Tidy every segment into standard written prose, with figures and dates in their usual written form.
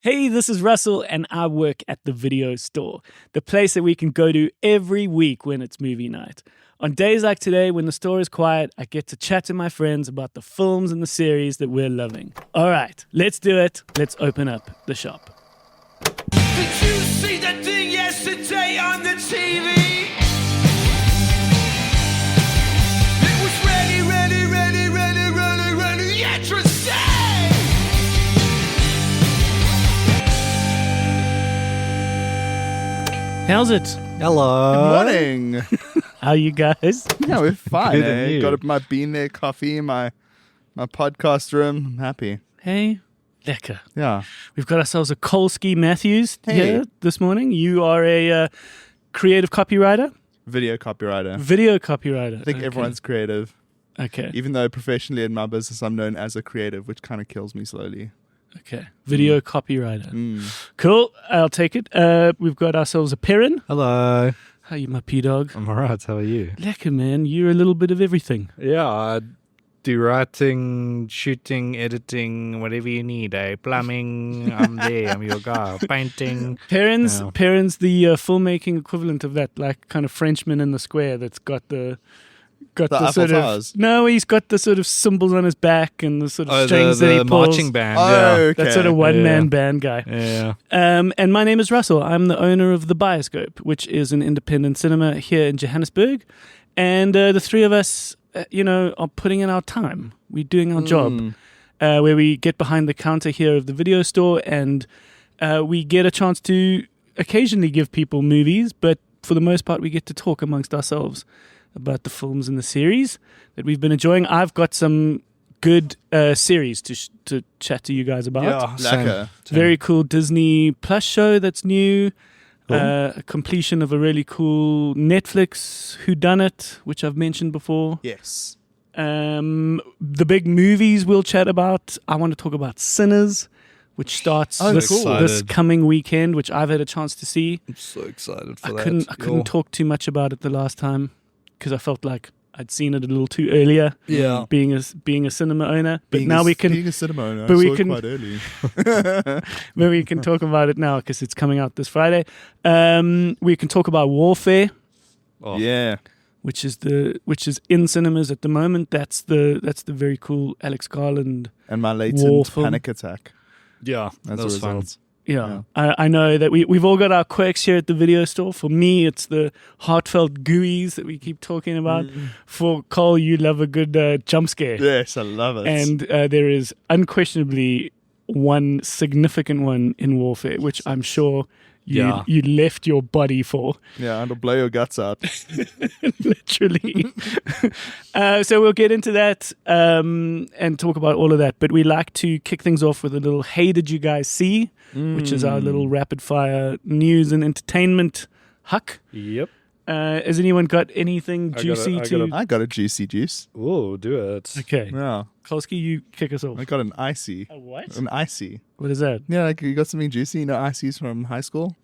Hey, this is Russell, and I work at the video store, the place that we can go to every week when it's movie night. On days like today, when the store is quiet, I get to chat to my friends about the films and the series that we're loving. All right, let's do it. Let's open up the shop. Did you see that thing yesterday on the TV? It was ready, interesting! How's it? Hello. Morning. How you guys? Yeah, we're fine. Good, and you? Got my bean there, coffee, my podcast room. I'm happy. Hey, lekker. Yeah. We've got ourselves a Kolski Matthews Hey. here this morning. You are a creative copywriter? Video copywriter. Video copywriter. I think everyone's creative. Okay. Even though professionally in my business I'm known as a creative, which kind of kills me slowly. Okay. Video copywriter. Cool. I'll take it. We've got ourselves a Perrin. Hello. How you, my P-Dog? I'm alright. How are you? Lekker, man. You're a little bit of everything. Yeah, I do writing, shooting, editing, whatever you need. Plumbing. I'm there. I'm your guy. Painting. Perrin's Yeah. the filmmaking equivalent of that, like kind of Frenchman in the square that's got the Eiffel sort Towers. of no, he's got the sort of symbols on his back and the sort of Oh, strings the that he pulls. marching band. Oh, yeah. okay. That sort of one-man Yeah. band guy. Yeah. And my name is Russell. I'm the owner of The Bioscope, which is an independent cinema here in Johannesburg. And the three of us, are putting in our time. We're doing our job, where we get behind the counter here of the video store and we get a chance to occasionally give people movies, but for the most part, we get to talk amongst ourselves about the films and the series that we've been enjoying. I've got some good series to chat to you guys about. Yeah. Same. Lekker. Very cool Disney Plus show that's new. A completion of a really cool Netflix whodunit, which I've mentioned before. Yes. The big movies we'll chat about. I want to talk about Sinners, which starts Oh, this cool. coming weekend, which I've had a chance to see. I'm so excited for I that. couldn't talk too much about it the last time because I felt like I'd seen it a little too earlier. Yeah. Being a cinema owner, but now we can Being a cinema owner, but I we saw it can- quite early. but we can talk about it now because it's coming out this Friday. We can talk about Warfare, Oh. Yeah. which is in cinemas at the moment. That's the very cool Alex Garland. And my War latent film. panic attack Yeah. as that a was fun. result. Yeah, I know that we've all got our quirks here at the video store. For me, it's the heartfelt gooeys that we keep talking about. For Cole, you love a good jump scare. Yes, I love it. And there is unquestionably one significant one in Warfare, which I'm sure you left your body for, yeah, it'll blow your guts out. literally. So we'll get into that and talk about all of that. But we like to kick things off with a little "Hey, did you guys see?" which is our little rapid-fire news and entertainment huck. Yep. Has anyone got anything I juicy got to... I got a juicy juice. Oh, do it. Okay. Yeah. Kolski, you kick us off. I got an icy. A what? An icy. What is that? Yeah, like you got something juicy. You know, ices from high school.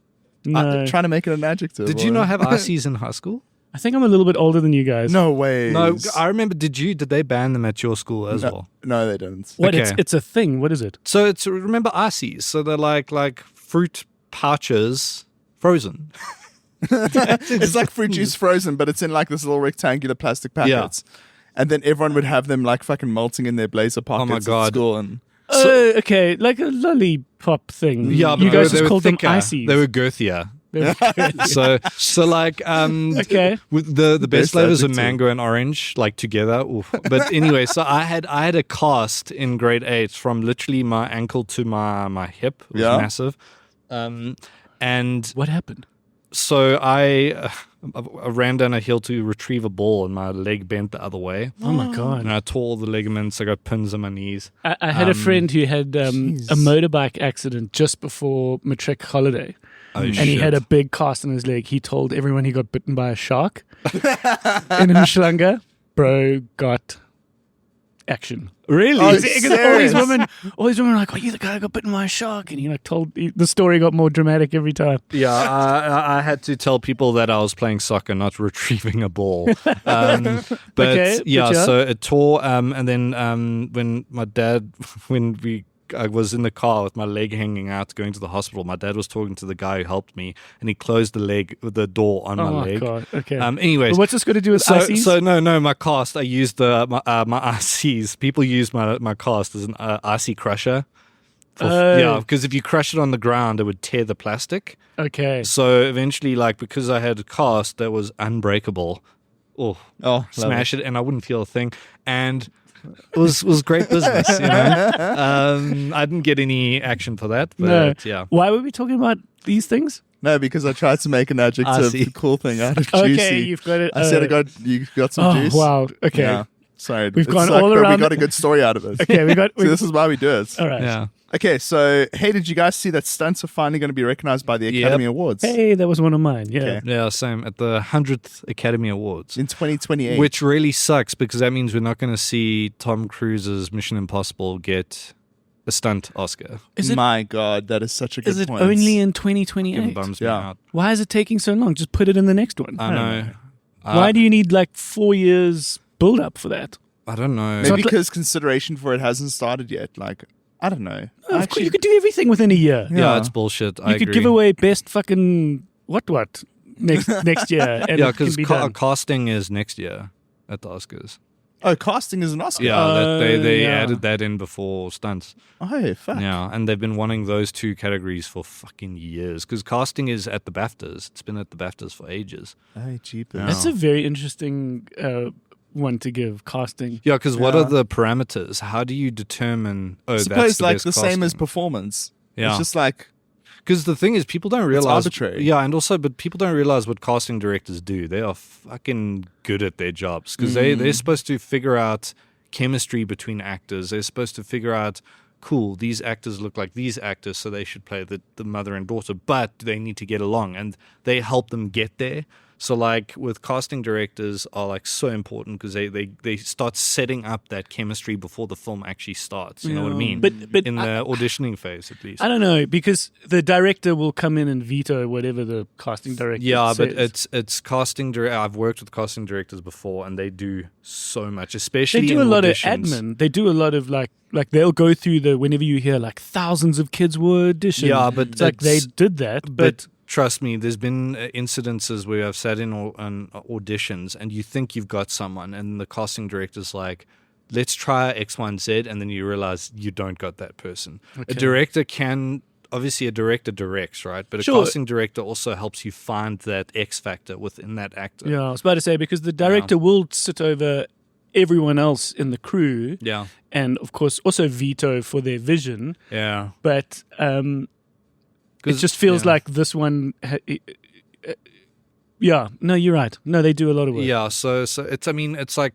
No. Trying to make it an adjective. Did you not have ices in high school? I think I'm a little bit older than you guys. No way. No, I remember. Did they ban them at your school as well? No, they didn't. What? Okay. It's a thing. What is it? So remember ices. So they're like fruit pouches frozen. It's like fruit juice frozen, but it's in like this little rectangular plastic packets. And then everyone would have them like fucking melting in their blazer pockets God. at school. And Oh, okay. Like a lollipop thing. Yeah, but you guys they just were called them thicker. ices. They were girthier. So like Okay. with the best Best flavors of adjective. mango and orange like together. Oof. But anyway, so I had a cast in grade 8 from literally my ankle to my hip. It was massive. And What happened? so I ran down a hill to retrieve a ball and my leg bent the other way. Oh my god. And I tore all the ligaments. I got pins in my knees. I had a friend who had a motorbike accident just before matric holiday. Oh, And he had a big cast on his leg. He told everyone he got bitten by a shark in Umhlanga. Bro got action. Really? Oh, Because all these women were like, "Oh, you the guy who got bitten by a shark," and the story got more dramatic every time. Yeah, I had to tell people that I was playing soccer, not retrieving a ball. But Okay, yeah, but yeah. so it tore. And then when we was in the car with my leg hanging out going to the hospital. My dad was talking to the guy who helped me, and he closed the door on my leg. God. Okay. Anyways, but what's this got to do with so ICs? so no, my cast. I used my ICs. People use my cast as an IC crusher. Yeah, because if you crush it on the ground, it would tear the plastic. Okay. So eventually, because I had a cast that was unbreakable, smash it, and I wouldn't feel a thing. And it was great business, you know. I didn't get any action for that, but yeah. Why were we talking about these things? No, because I tried to make an adjective cool thing out of juicy. Okay, you've got it. I said you got some juice. Wow. Okay. Yeah. Sorry, We've gone all around. We got a good story out of it. Okay, So this is why we do it. All right. Yeah. Okay, so hey, did you guys see that stunts are finally going to be recognized by the Academy Awards? Hey, that was one of mine. Yeah. Okay. Yeah, same at the 100th Academy Awards In 2028. which really sucks because that means we're not going to see Tom Cruise's Mission Impossible get a stunt Oscar. My God, that is such a good point. Is it only in Fucking 2028? bums me Yeah. out. Why is it taking so long? Just put it in the next one. I know. Why do you need 4 years build up for that? I don't know. Maybe because consideration for it hasn't started yet. I don't know. Of course, you could do everything within a year. Yeah, it's bullshit. I You could agree. give away best fucking what next year. And Yeah, it can because be done. casting is next year at the Oscars. Oh, casting is an Oscar. Yeah, they yeah. added that in before stunts. Oh, fuck. Yeah, and they've been wanting those two categories for fucking years because casting is at the BAFTAs. It's been at the BAFTAs for ages. Oh, jeepers. That's a very interesting one to give, casting. Yeah, because what Yeah. are the parameters? How do you determine? Oh, I that's suppose the best the same as casting? performance. Yeah. It's just like, Because the thing is, people don't realize. arbitrary. Yeah, and also, but people don't realize what casting directors do. They are fucking good at their jobs because they're supposed to figure out chemistry between actors. They're supposed to figure out, cool, these actors look like these actors, so they should play the mother and daughter, but they need to get along, and they help them get there. So with casting directors are so important because they start setting up that chemistry before the film actually starts. You know what I mean? But in the auditioning phase, at least. I don't know, because the director will come in and veto whatever the casting director Yeah, says. but it's casting director. I've worked with casting directors before, and they do so much, especially they do in a lot auditions. of admin. They do a lot of like they'll go through whenever you hear thousands of kids were auditioned. Yeah, but it's like they did that, but trust me, there's been incidences where I've sat in on auditions, and you think you've got someone, and the casting director's like, "Let's try X, Y, and Z," and then you realize you don't got that person. A director can. Obviously, a director directs, right? But a Sure. casting director also helps you find that X factor within that actor. yeah, I was about to say, because the director will sit over everyone else in the crew, Yeah. and of course also veto for their vision. Yeah. But it just feels like this one. Yeah, no, you're right. No, they do a lot of work. Yeah, so it's like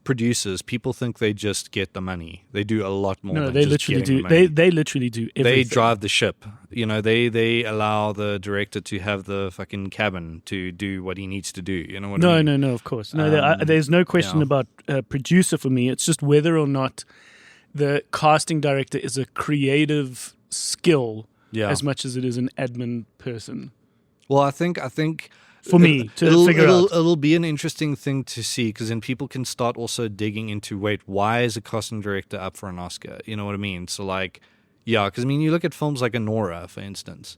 producers. People think they just get the money. They do a lot more. No, than they just literally getting do. the money. They literally do everything. They drive the ship. You know, they allow the director to have the fucking cabin to do what he needs to do. You know what I mean? No, of course. No, there's no question about producer for me. It's just whether or not the casting director is a creative skill as much as it is an admin person. Well, I think For me to figure out. It'll be an interesting thing to see because then people can start also digging into, wait, why is a casting director up for an Oscar? You know what I mean? So because you look at films like Anora, for instance.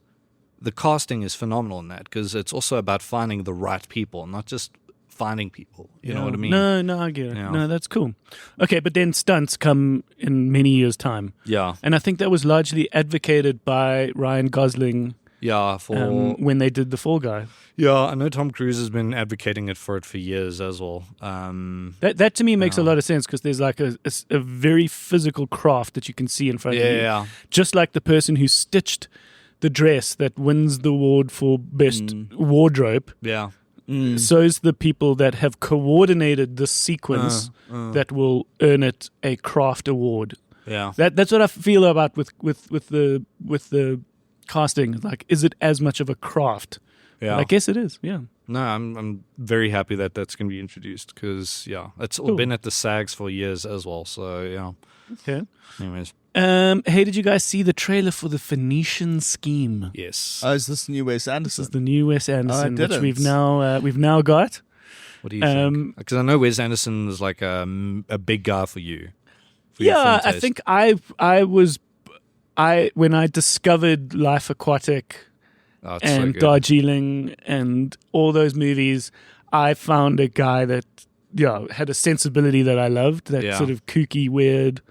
The casting is phenomenal in that because it's also about finding the right people, not just finding people. You know what I mean? No, I get it. Yeah. No, that's cool. Okay, but then stunts come in many years' time. Yeah. And I think that was largely advocated by Ryan Gosling Yeah, when they did The Fall Guy. Yeah, I know Tom Cruise has been advocating it for years as well. That to me makes a lot of sense because there's a very physical craft that you can see in front of you. Yeah. Just like the person who stitched the dress that wins the award for best wardrobe. Yeah. So is the people that have coordinated this sequence that will earn it a craft award. Yeah. That's what I feel about with the casting. Like, is it as much of a craft? Yeah. I guess it is. Yeah. No, I'm very happy that that's going to be introduced because, it's been at the SAGs for years as well. So, yeah. Okay. Anyways. Hey, did you guys see the trailer for the Phoenician Scheme? Yes. Oh, is this the new Wes This Anderson? is the new Wes Anderson, which didn't. we've now got. What do you think? Because I know Wes Anderson is like a big guy for you. For your Yeah, film I taste. think I was when I discovered Life Aquatic Oh, it's so and good. Darjeeling and all those movies, I found a guy that had a sensibility that I loved, that sort of kooky, weird,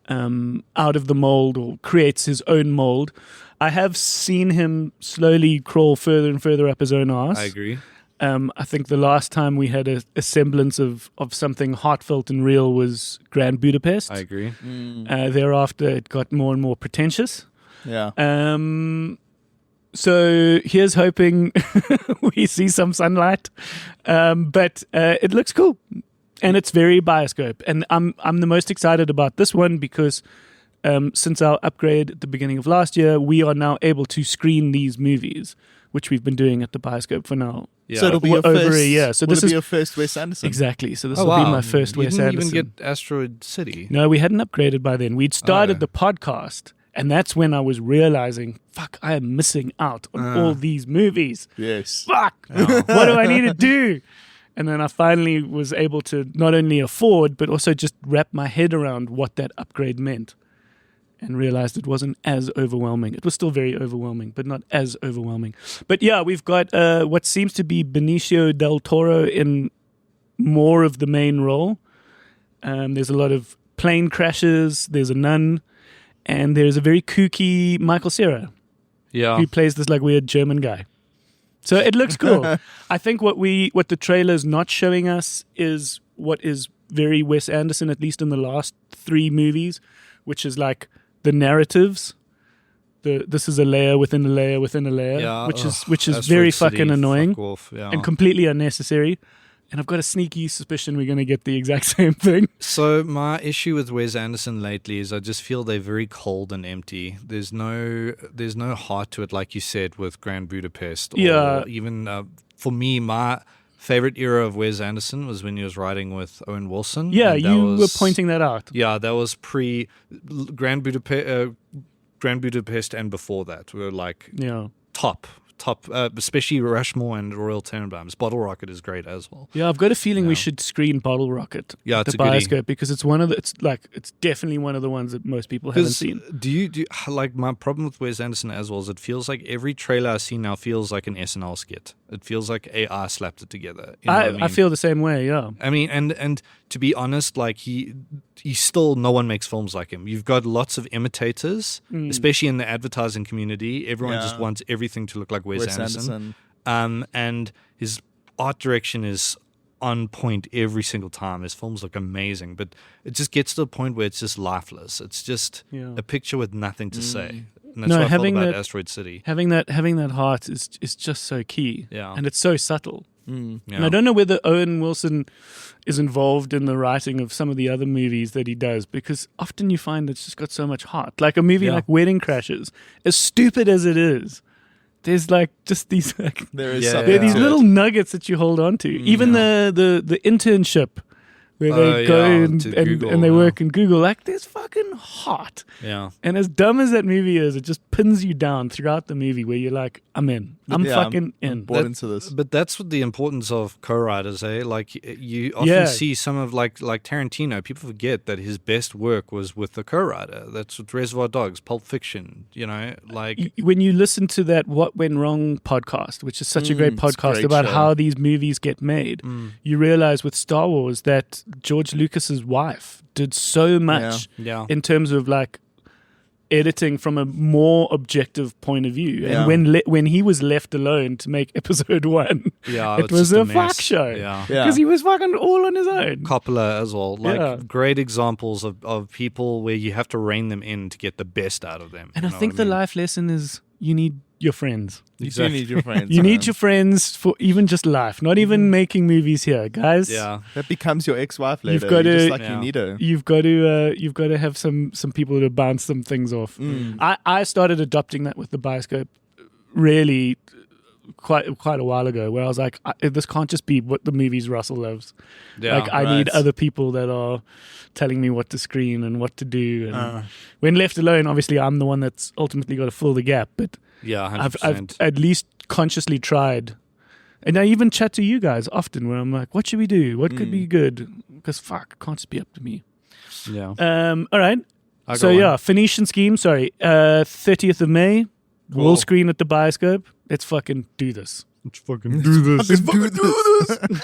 out of the mold, or creates his own mold. I have seen him slowly crawl further and further up his own arse. I agree. I think the last time we had a semblance of something heartfelt and real was Grand Budapest. I agree. Thereafter, it got more and more pretentious. Yeah. So here's hoping we see some sunlight. But it looks cool, and it's very Bioscope. And I'm the most excited about this one because since our upgrade at the beginning of last year, we are now able to screen these movies, which we've been doing at the Bioscope for now. Yeah. So it'll be your over first, a year. So this will it is be your first Wes Anderson. exactly. So this Oh, will wow. be my first You Wes didn't Anderson. even get Asteroid City. No, we hadn't upgraded by then. We'd started yeah. the podcast, and that's when I was realizing, fuck, I am missing out on all these movies. Yes. Fuck, what do I need to do? And then I finally was able to not only afford, but also just wrap my head around what that upgrade meant, and realized it wasn't as overwhelming. It was still very overwhelming, but not as overwhelming. But yeah, we've got what seems to be Benicio del Toro in more of the main role. There's a lot of plane crashes, there's a nun, and there's a very kooky Michael Cera Yeah. who plays this like weird German guy. So it looks cool. I think what the trailer's not showing us is what is very Wes Anderson, at least in the last 3 movies, which is like the narratives. This is a layer within a layer within a layer, Yeah, which is Asteroid very City, fucking annoying fuck off, yeah. and completely unnecessary. And I've got a sneaky suspicion we're going to get the exact same thing. So my issue with Wes Anderson lately is I just feel they're very cold and empty. There's no heart to it, like you said, with Grand Budapest. Or Yeah. even for me, my favorite era of Wes Anderson was when he was writing with Owen Wilson. Yeah, and that you were was- pointing that out. Yeah, that was pre Grand Budapest, and before that were like Yeah. top, especially Rushmore and Royal Tenenbaums. Bottle Rocket is great as well. Yeah, I've got a feeling we Yeah. should screen Bottle Rocket Yeah, at it's the a goodie. Bioscope because it's it's definitely one of the ones that most people haven't seen. Do you like my problem with Wes Anderson as well is it feels like every trailer I see now feels like an SNL skit. It feels like AI slapped it together. You know what I mean? I feel the same way, yeah. I mean, and to be honest, like he still, no one makes films like him. You've got lots of imitators, especially in the advertising community. Everyone Yeah. just wants everything to look like Wes Wes Anderson. Anderson. And his art direction is on point every single time. His films look amazing, but it just gets to a point where it's just lifeless. It's just Yeah. a picture with nothing to say. And that's No, what I felt having about that- Asteroid City. Having that heart is just so key. Yeah. And it's so subtle. Yeah. And I don't know whether Owen Wilson is involved in the writing of some of the other movies that he does, because often you find it's just got so much heart. Like a movie Yeah. like Wedding Crashers, as stupid as it is, there's like just these like There is Yeah. something there are these to little it. nuggets that you hold on to. Even the internship where they Oh, go yeah, and to Google, they yeah. work in Google, like there's fucking heart. Yeah. And as dumb as that movie is, it just pins you down throughout the movie where you're like, I'm in. I'm Yeah, fucking in. Bought into this. But that's what the importance of co-writers, eh? Like you often Yeah. see some of like Tarantino. People forget that his best work was with the co-writer. That's with Reservoir Dogs, Pulp Fiction. You know, like When you listen to that What Went Wrong podcast, which is such a great it's a podcast great about show. how these movies get made, you realize with Star Wars that George Lucas's wife did so much Yeah. in terms of like editing from a more objective point of view. Yeah. And when he was left alone to make episode 1, Yeah, it it's was just a mess. fuck show. Yeah. Yeah. Because he was fucking all on his own. Coppola as well. Like Yeah. great examples of people where you have to rein them in to get the best out of them. And You I know think what the mean? life lesson is you need your friends. You do need your friends. You need man. your friends for even just life, not even making movies here, guys. Yeah. That becomes your ex-wife later. You've got You're just to- like Yeah. you need her. You've got to have some people to bounce some things off. I started adopting that with the Bioscope really quite a while ago, where I was like, this can't just be what the movies Russell loves. Yeah. Like I need right. other people that are telling me what to screen and what to do. And when left alone, obviously I'm the one that's ultimately got to fill the gap. But Yeah, 100%. I've at least consciously tried. And I even chat to you guys often where I'm like, what should we do? What could be good? Because fuck, it can't just be up to me. yeah. All right. I got So one. yeah, Phoenician Scheme. Sorry, 30th of May. Cool. We'll screen at the Bioscope. Let's fucking do this. Let's fucking do this. Let's fucking do this.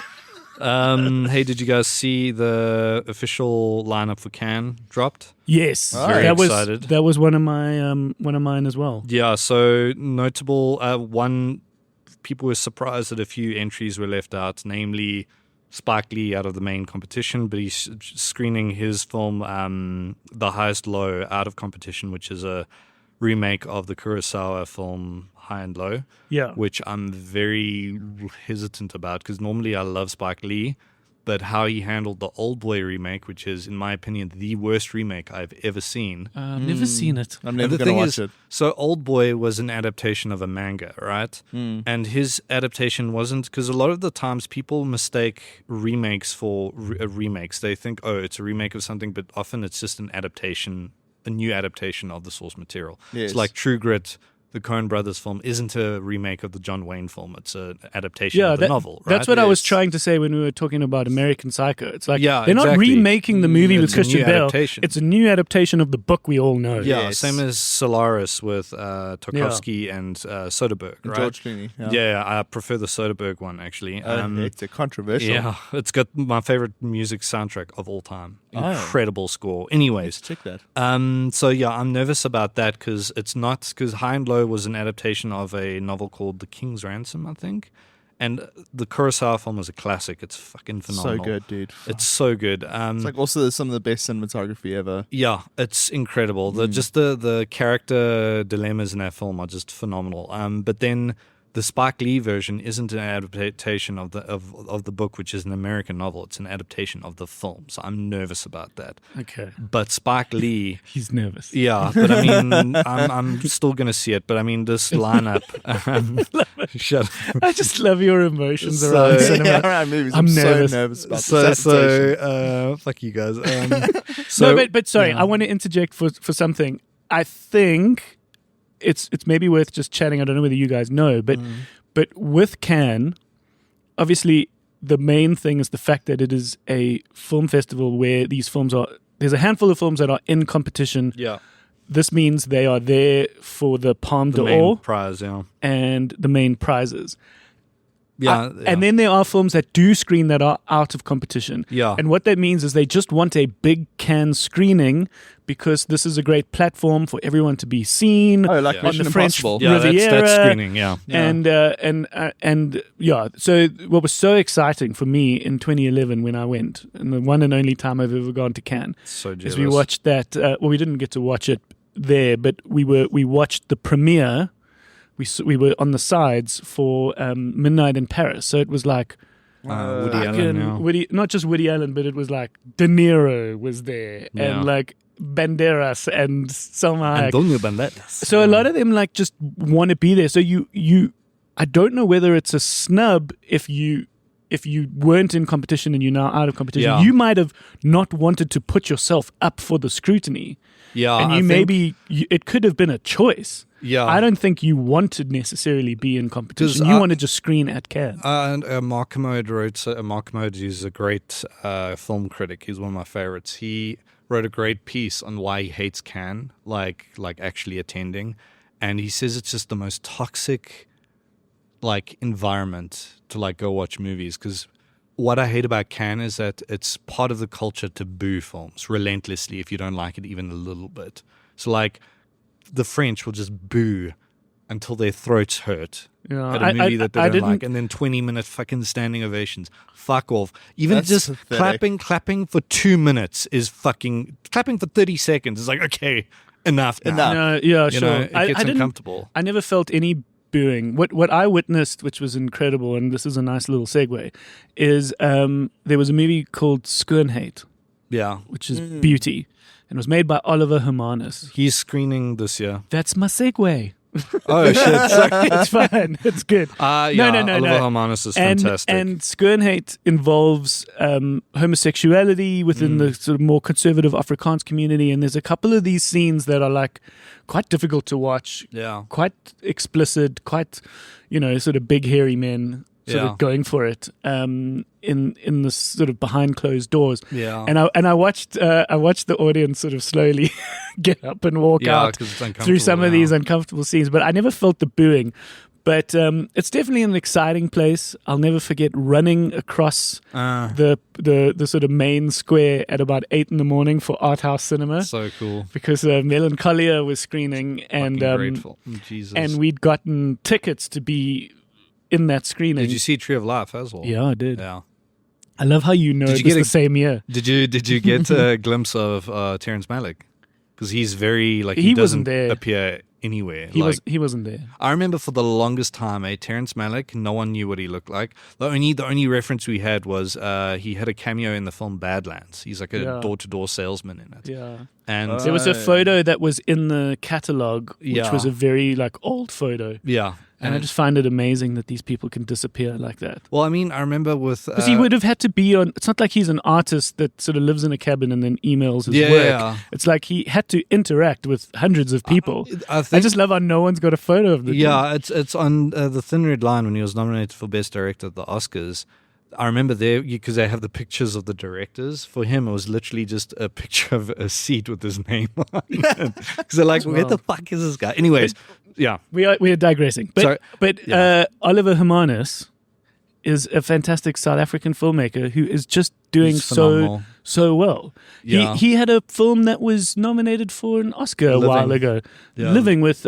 Hey, did you guys see the official lineup for Cannes dropped? Yes, Very that excited. That was one of mine as well. Yeah, so notable one, people were surprised that a few entries were left out, namely Spike Lee out of the main competition, but he's screening his film The Highest Low out of competition, which is a remake of the Kurosawa film High and Low, Yeah. which I'm very hesitant about because normally I love Spike Lee, but how he handled the Old Boy remake, which is, in my opinion, the worst remake I've ever seen. I've never seen it. I'm And never the going to thing watch is, it. so Old Boy was an adaptation of a manga, right? And his adaptation wasn't, because a lot of the times people mistake remakes for remakes. They think, oh, it's a remake of something, but often it's just an adaptation, a new adaptation of the source material. Yes. It's like True Grit, the Coen Brothers film, isn't a remake of the John Wayne film. It's an adaptation of the novel, right? That's what I was Yes. trying to say when we were talking about American Psycho. It's like Yeah, they're not exactly. remaking the movie with It's a Christian new Bale. adaptation. It's a new adaptation of the book we all know. Yeah, Yes. same as Solaris with Tarkovsky and Soderbergh, right? George Clooney. Yeah, I prefer the Soderbergh one, actually. It's a controversial. Yeah, it's got my favorite music soundtrack of all time. Oh. Incredible score. Anyways, Check that. so yeah, I'm nervous about that because it's not, because High and Low was an adaptation of a novel called The King's Ransom, I think, and the Kurosawa film is a classic. It's fucking phenomenal. So good, dude. It's so good. It's like also some of the best cinematography ever. Yeah, it's incredible. Just the character dilemmas in that film are just phenomenal. But then the Spike Lee version isn't an adaptation of the book, which is an American novel. It's an adaptation of the film. So I'm nervous about that. Okay. But Spike Lee, He's nervous. yeah. But I mean, I'm still gonna see it. But I mean, this lineup. Shut up. I just love your emotions So- around cinema. Yeah, around movies. I'm nervous. so nervous about So this adaptation. fuck you guys. So No, but sorry, I want to interject for something. I think it's maybe worth just chatting. I don't know whether you guys know, but with Cannes, obviously the main thing is the fact that it is a film festival where these films are. There's a handful of films that are in competition. yeah, This means they are there for the Palme the d'Or main prize. Yeah, and the main prizes. yeah. And then there are films that do screen that are out of competition. Yeah. And what that means is they just want a big Cannes screening because this is a great platform for everyone to be seen. Oh, like Yeah. on Mission the French Impossible. Yeah, Riviera. that's screening. Yeah. And yeah, so what was so exciting for me in 2011 when I went, and the one and only time I've ever gone to Cannes, So jealous. is we watched that. Well, we didn't get to watch it there, but we watched the premiere. We were on the sides for Midnight in Paris, so it was like Woody Allen. fucking Yeah. Woody, not just Woody Allen, but it was like De Niro was there, Yeah. and like Banderas and Salma Hayek. Antonio Banderas. So a lot of them like just want to be there. So you, I don't know whether it's a snub if you weren't in competition and you're now out of competition. Yeah. You might have not wanted to put yourself up for the scrutiny, Yeah, and I you think- it could have been a choice. Yeah. I don't think you want to necessarily be in competition. 'Cause You I- want to just screen at Cannes. And Mark Kermode wrote. Mark Kermode is a great film critic. He's one of my favorites. He wrote a great piece on why he hates Cannes, like actually attending, and he says it's just the most toxic, like, environment to like go watch movies. Because what I hate about Cannes is that it's part of the culture to boo films relentlessly if you don't like it even a little bit. So like, the French will just boo until their throats hurt Yeah, at a movie that they I don't didn't- like, and then 20-minute fucking standing ovations. Fuck off. Even That's just pathetic. clapping for 2 minutes is fucking clapping for 30 seconds is like, okay, enough now. Enough. No, yeah, You sure. know, it gets I didn't. uncomfortable. I never felt any booing. What I witnessed, which was incredible, and this is a nice little segue, is there was a movie called Skernhate, Yeah. which is beauty, and it was made by Oliver Hermanus. He's screening this year. That's my segue. Oh shit. Sorry. It's fine. It's good. Yeah, no. Oliver Hermanus is And fantastic. Skernhate involves homosexuality within the sort of more conservative Afrikaans community, and there's a couple of these scenes that are like quite difficult to watch, yeah. quite explicit, quite, sort of big hairy men. sort Yeah. of going for it in this sort of behind closed doors. Yeah. And I watched the audience sort of slowly get up and walk Yeah, out 'cause it's uncomfortable through some of now. these uncomfortable scenes. But I never felt the booing. But it's definitely an exciting place. I'll never forget running across the sort of main square at about 8 a.m. for art house cinema. So cool. Because Melancholia was screening, and Fucking grateful. Jesus. and we'd gotten tickets to be in that screening. Did you see Tree of Life as well? Yeah, I did. Yeah. I love how you know Did it you was get the same year. Did you get a glimpse of Terrence Malick? Because he's very like He doesn't wasn't there. appear anywhere. He like, wasn't there. I remember for the longest time, Terrence Malick, no one knew what he looked like. The only reference we had was he had a cameo in the film Badlands. He's like a door-to-door salesman in it. Yeah. And There was a photo that was in the catalog, which Yeah. was a very like old photo. yeah. And I just find it amazing that these people can disappear like that. Well, I mean, I remember with Because he would have had to be on. It's not like he's an artist that sort of lives in a cabin and then emails his work. Yeah. It's like he had to interact with hundreds of people. I I think just love how no one's got a photo of the dude. yeah, it's on the Thin Red Line when he was nominated for Best Director at the Oscars. I remember there because they have the pictures of the directors. For him, it was literally just a picture of a seat with his name on it. Because they're like, where the fuck is this guy? Anyways, yeah. We are digressing. But Sorry. Oliver Hermanus is a fantastic South African filmmaker who is just doing He's phenomenal. so well. Yeah. He had a film that was nominated for an Oscar a while ago. Yeah. Living with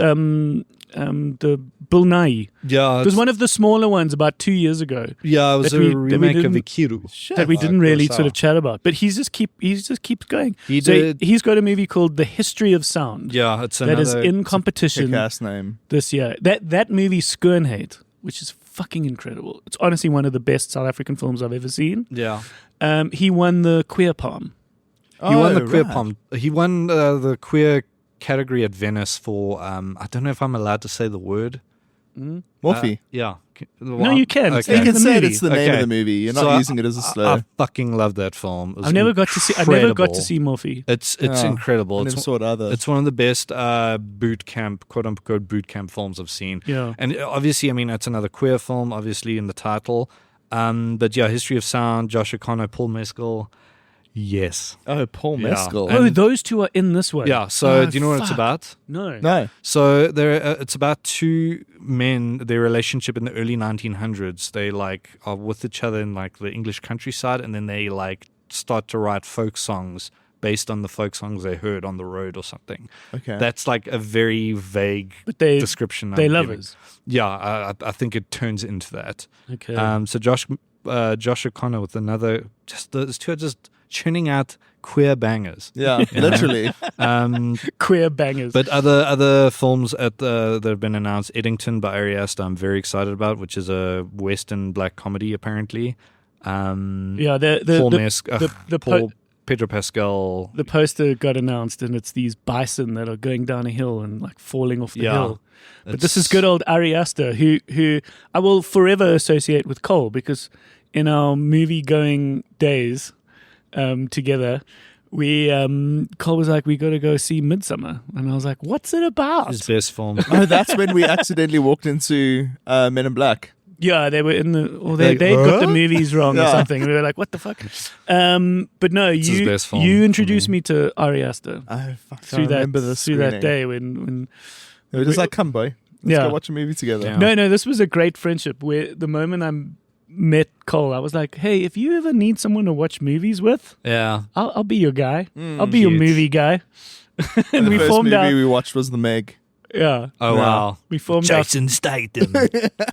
the Bill Nye. Yeah, It was one of the smaller ones about 2 years ago yeah, it was that a we remake of didn't- Ikiru. that we didn't really Kurosawa. sort of chat about. But he just keeps going. He So did- he's got a movie called The History of Sound. Yeah, it's That another. is in competition Kick-ass name. this year. That movie Skernhate, which is fucking incredible. It's honestly one of the best South African films I've ever seen. Yeah, He won the Queer Palm. he won the queer right. palm. He won the queer category at Venice for. I don't know if I'm allowed to say the word. Morphe. Yeah. No, you can. Okay. You can the say movie. it's the name of Okay. the movie. You're So not using it as a slur. I fucking love that film. It was I never got to see incredible. Morphe. It's Oh, incredible. I never saw it either. It's one of the best boot camp, quote unquote, boot camp films I've seen. Yeah. And obviously, I mean, it's another queer film, obviously, in the title. But yeah, History of Sound, Josh O'Connor, Paul Mescal. Yes. Oh, Paul Yeah. Mescal. Oh, those two are in this one. Yeah. So Oh, do you know what it's fuck. about? No. No. So it's about two men, their relationship in the early 1900s. They like are with each other in like the English countryside, and then they like start to write folk songs based on the folk songs they heard on the road or something. Okay. That's like a very vague But they description. they I'm love giving. us. Yeah, I think it turns into that. Okay. So Josh O'Connor with another, just those two are just churning out queer bangers. Yeah, literally. Queer bangers. But other films that have been announced, Eddington by Ari Aster, I'm very excited about, which is a Western black comedy apparently. yeah, Paul the Pedro Pascal. the poster got announced, and it's these bison that are going down a hill and like falling off the Yeah. hill. But this is good old Ari Aster, who I will forever associate with Cole, because in our movie going days together, we Cole was like, we got to go see Midsummer, and I was like, what's it about? His best film. Oh, that's when we accidentally walked into Men in Black. Yeah, they were in the, or they Like, got the huh? movies wrong or Yeah. something. We were like, what the fuck? But no, his best film you for introduced me. me to Ari Aster Oh, fuck. I through that remember this through that day when They were just like, come, boy. Let's Yeah. go watch a movie together. Yeah. no, this was a great friendship. Where the moment I met Cole, I was like, hey, if you ever need someone to watch movies with, Yeah. I'll be your guy. I'll be your Cute. movie guy. And The we first formed movie our we watched was The Meg. yeah. Oh Yeah. wow. We formed our Statham.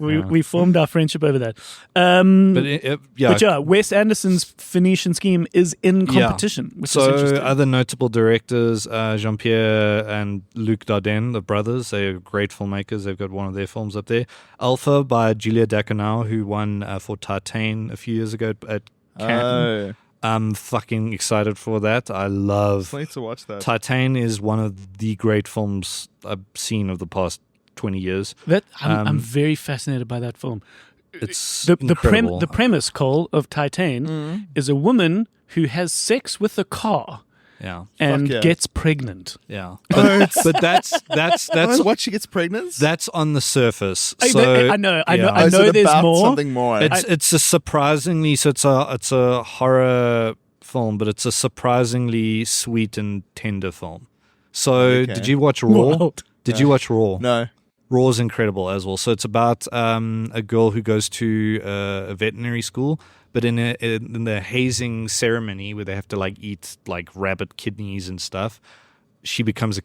we formed our friendship over that. But yeah. But yeah, Wes Anderson's Phoenician Scheme is in competition, which is So interesting. other notable directors, Jean-Pierre and Luc Dardenne, the brothers, they are great filmmakers. They've got one of their films up there. Alpha by Julia Dacournau, who won for Titane a few years ago at Cannes. Oh. I'm fucking excited for that. I love I need to watch that. Titane is one of the great films I've seen of the past 20 years. I'm very fascinated by that film. It's The incredible. premise, Cole, of Titane is a woman who has sex with a car Yeah. and yeah. gets pregnant. Yeah. But that's What, she gets pregnant? that's on the surface. I So know. yeah. I Is know it there's about more. something more. It's a surprisingly it's a horror film, but it's a surprisingly sweet and tender film. So Okay. did you watch Raw? Wild. Did you watch Raw? No. Raw is incredible as well. So it's about a girl who goes to a veterinary school, but in the hazing ceremony where they have to like eat like rabbit kidneys and stuff, she becomes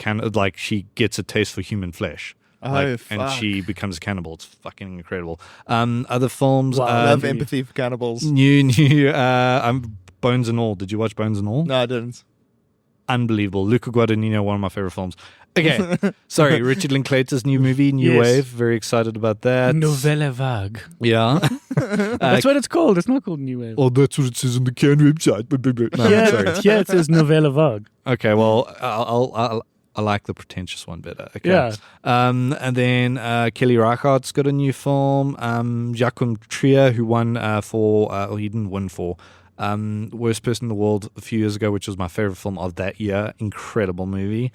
she gets a taste for human flesh. And fuck. she becomes a cannibal. It's fucking incredible. Other films. I love empathy for cannibals. New. Bones and All. Did you watch Bones and All? No, I didn't. Unbelievable. Luca Guadagnino, one of my favorite films. Okay, sorry. Richard Linklater's new movie, New Yes. Wave. Very excited about that. Novella vague. Yeah. That's what it's called. It's not called New Wave. Oh, that's what it says on the Can website. No, sorry. Yeah, it says Novella vague. Okay, well, I like the pretentious one better. Okay. Yeah. And then Kelly Reichardt's got a new film. Joachim Trier, who won he didn't win for Worst Person in the World a few years ago, which was my favorite film of that year. Incredible movie.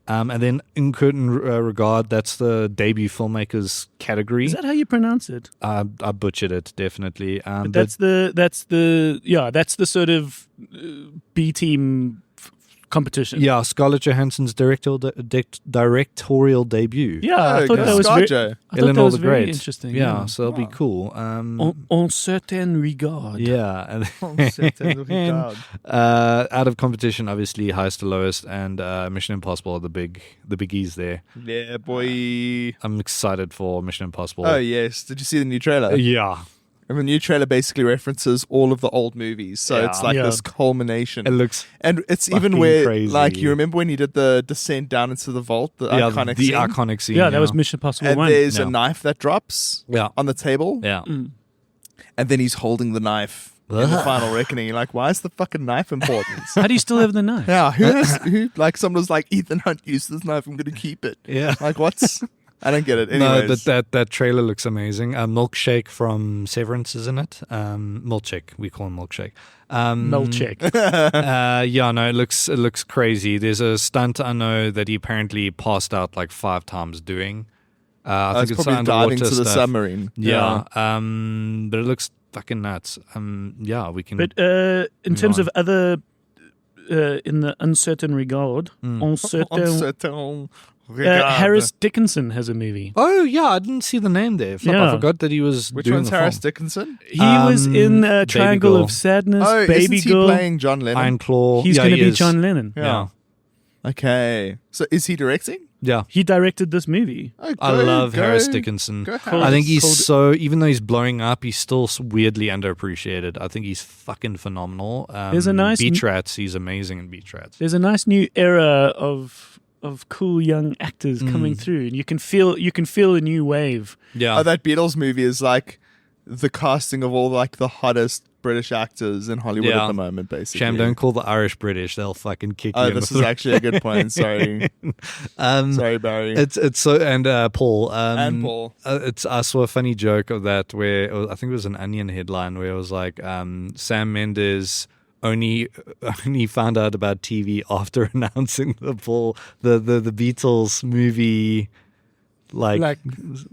And then In Curtain Regard, that's the debut filmmakers category. Is that how you pronounce it? I butchered it, definitely. But that's the sort of B team competition. Yeah, Scarlett Johansson's directorial debut. Yeah, I thought that was ScarJo. Eleanor the very Great. interesting. Yeah, so it'll be cool. En certain regard. Yeah, and out of competition, obviously, Highest to Lowest and Mission Impossible are the biggies there. Yeah, boy. I'm excited for Mission Impossible. Oh, yes. Did you see the new trailer? Yeah, And the new trailer basically references all of the old movies. So Yeah. it's like Yeah. this culmination. it looks And it's fucking even where, crazy. like, you remember when he did the descent down into the vault, the iconic the scene? iconic scene. Yeah, that was Mission Impossible And 1. there's Yeah. a knife that drops Yeah, on the table. yeah. And then he's holding the knife in the final reckoning. You're like, why is the fucking knife important? How do you still have the knife? Yeah, like someone was like, Ethan Hunt used this knife, I'm going to keep it. Yeah. Like, what's... I don't get it. No, Anyways. that trailer looks amazing. Milkshake from Severance, isn't it? Milkshake. We call him Milkshake. Milkshake. Yeah, no, it looks crazy. There's a stunt I know that he apparently passed out like 5 times doing. I think it's it's probably diving underwater to the stuff. submarine. Yeah. But it looks fucking nuts. Yeah, we can. But in terms of other, in the uncertain regard, Uncertain. Harris Dickinson has a movie. Oh yeah, I didn't see the name there. Fuck, Yeah. I forgot that he was Which doing one's the Harris film. Dickinson? He was in Baby Triangle Girl. of Sadness, Oh, Baby isn't he Girl. playing John Lennon? Iron Claw. He's Yeah, going to he be is. John Lennon. Yeah. Okay. So is he directing? Yeah. He directed this movie. Oh, I love Harris Dickinson. Go I Harris. think he's Called- so, even though he's blowing up, he's still weirdly underappreciated. I think he's fucking phenomenal. There's a nice- Beach Rats. He's amazing in Beach Rats. There's a nice new era of cool young actors coming through, and you can feel a new wave. Yeah. Oh, that Beatles movie is like the casting of all like the hottest British actors in Hollywood Yeah. at the moment, basically. Sham, don't call the Irish British. They'll fucking kick you Oh, in this the is actually a good point. Sorry. Sorry, Barry. It's so, and Paul. And Paul. I saw a funny joke of that where I think it was an Onion headline where it was like Sam Mendes only found out about TV after announcing the Beatles movie, like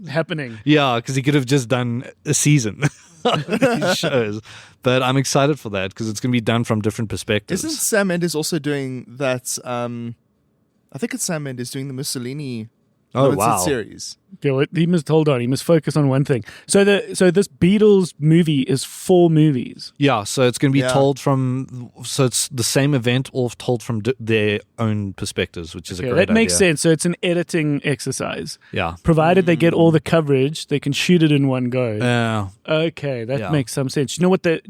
happening. yeah, because he could have just done a season of these shows. But I'm excited for that because it's going to be done from different perspectives. Isn't Sam Mendes also doing that? I think it's Sam Mendes doing the Mussolini limited series. Yeah, he must hold on. He must focus on one thing. So this Beatles movie is 4 movies. Yeah, so it's going to be Yeah. told so it's the same event, all told from their own perspectives, which is a Yeah, great that makes idea. sense. So it's an editing exercise. Yeah. Provided they get all the coverage, they can shoot it in one go. Yeah. Okay, that Yeah. makes some sense. Do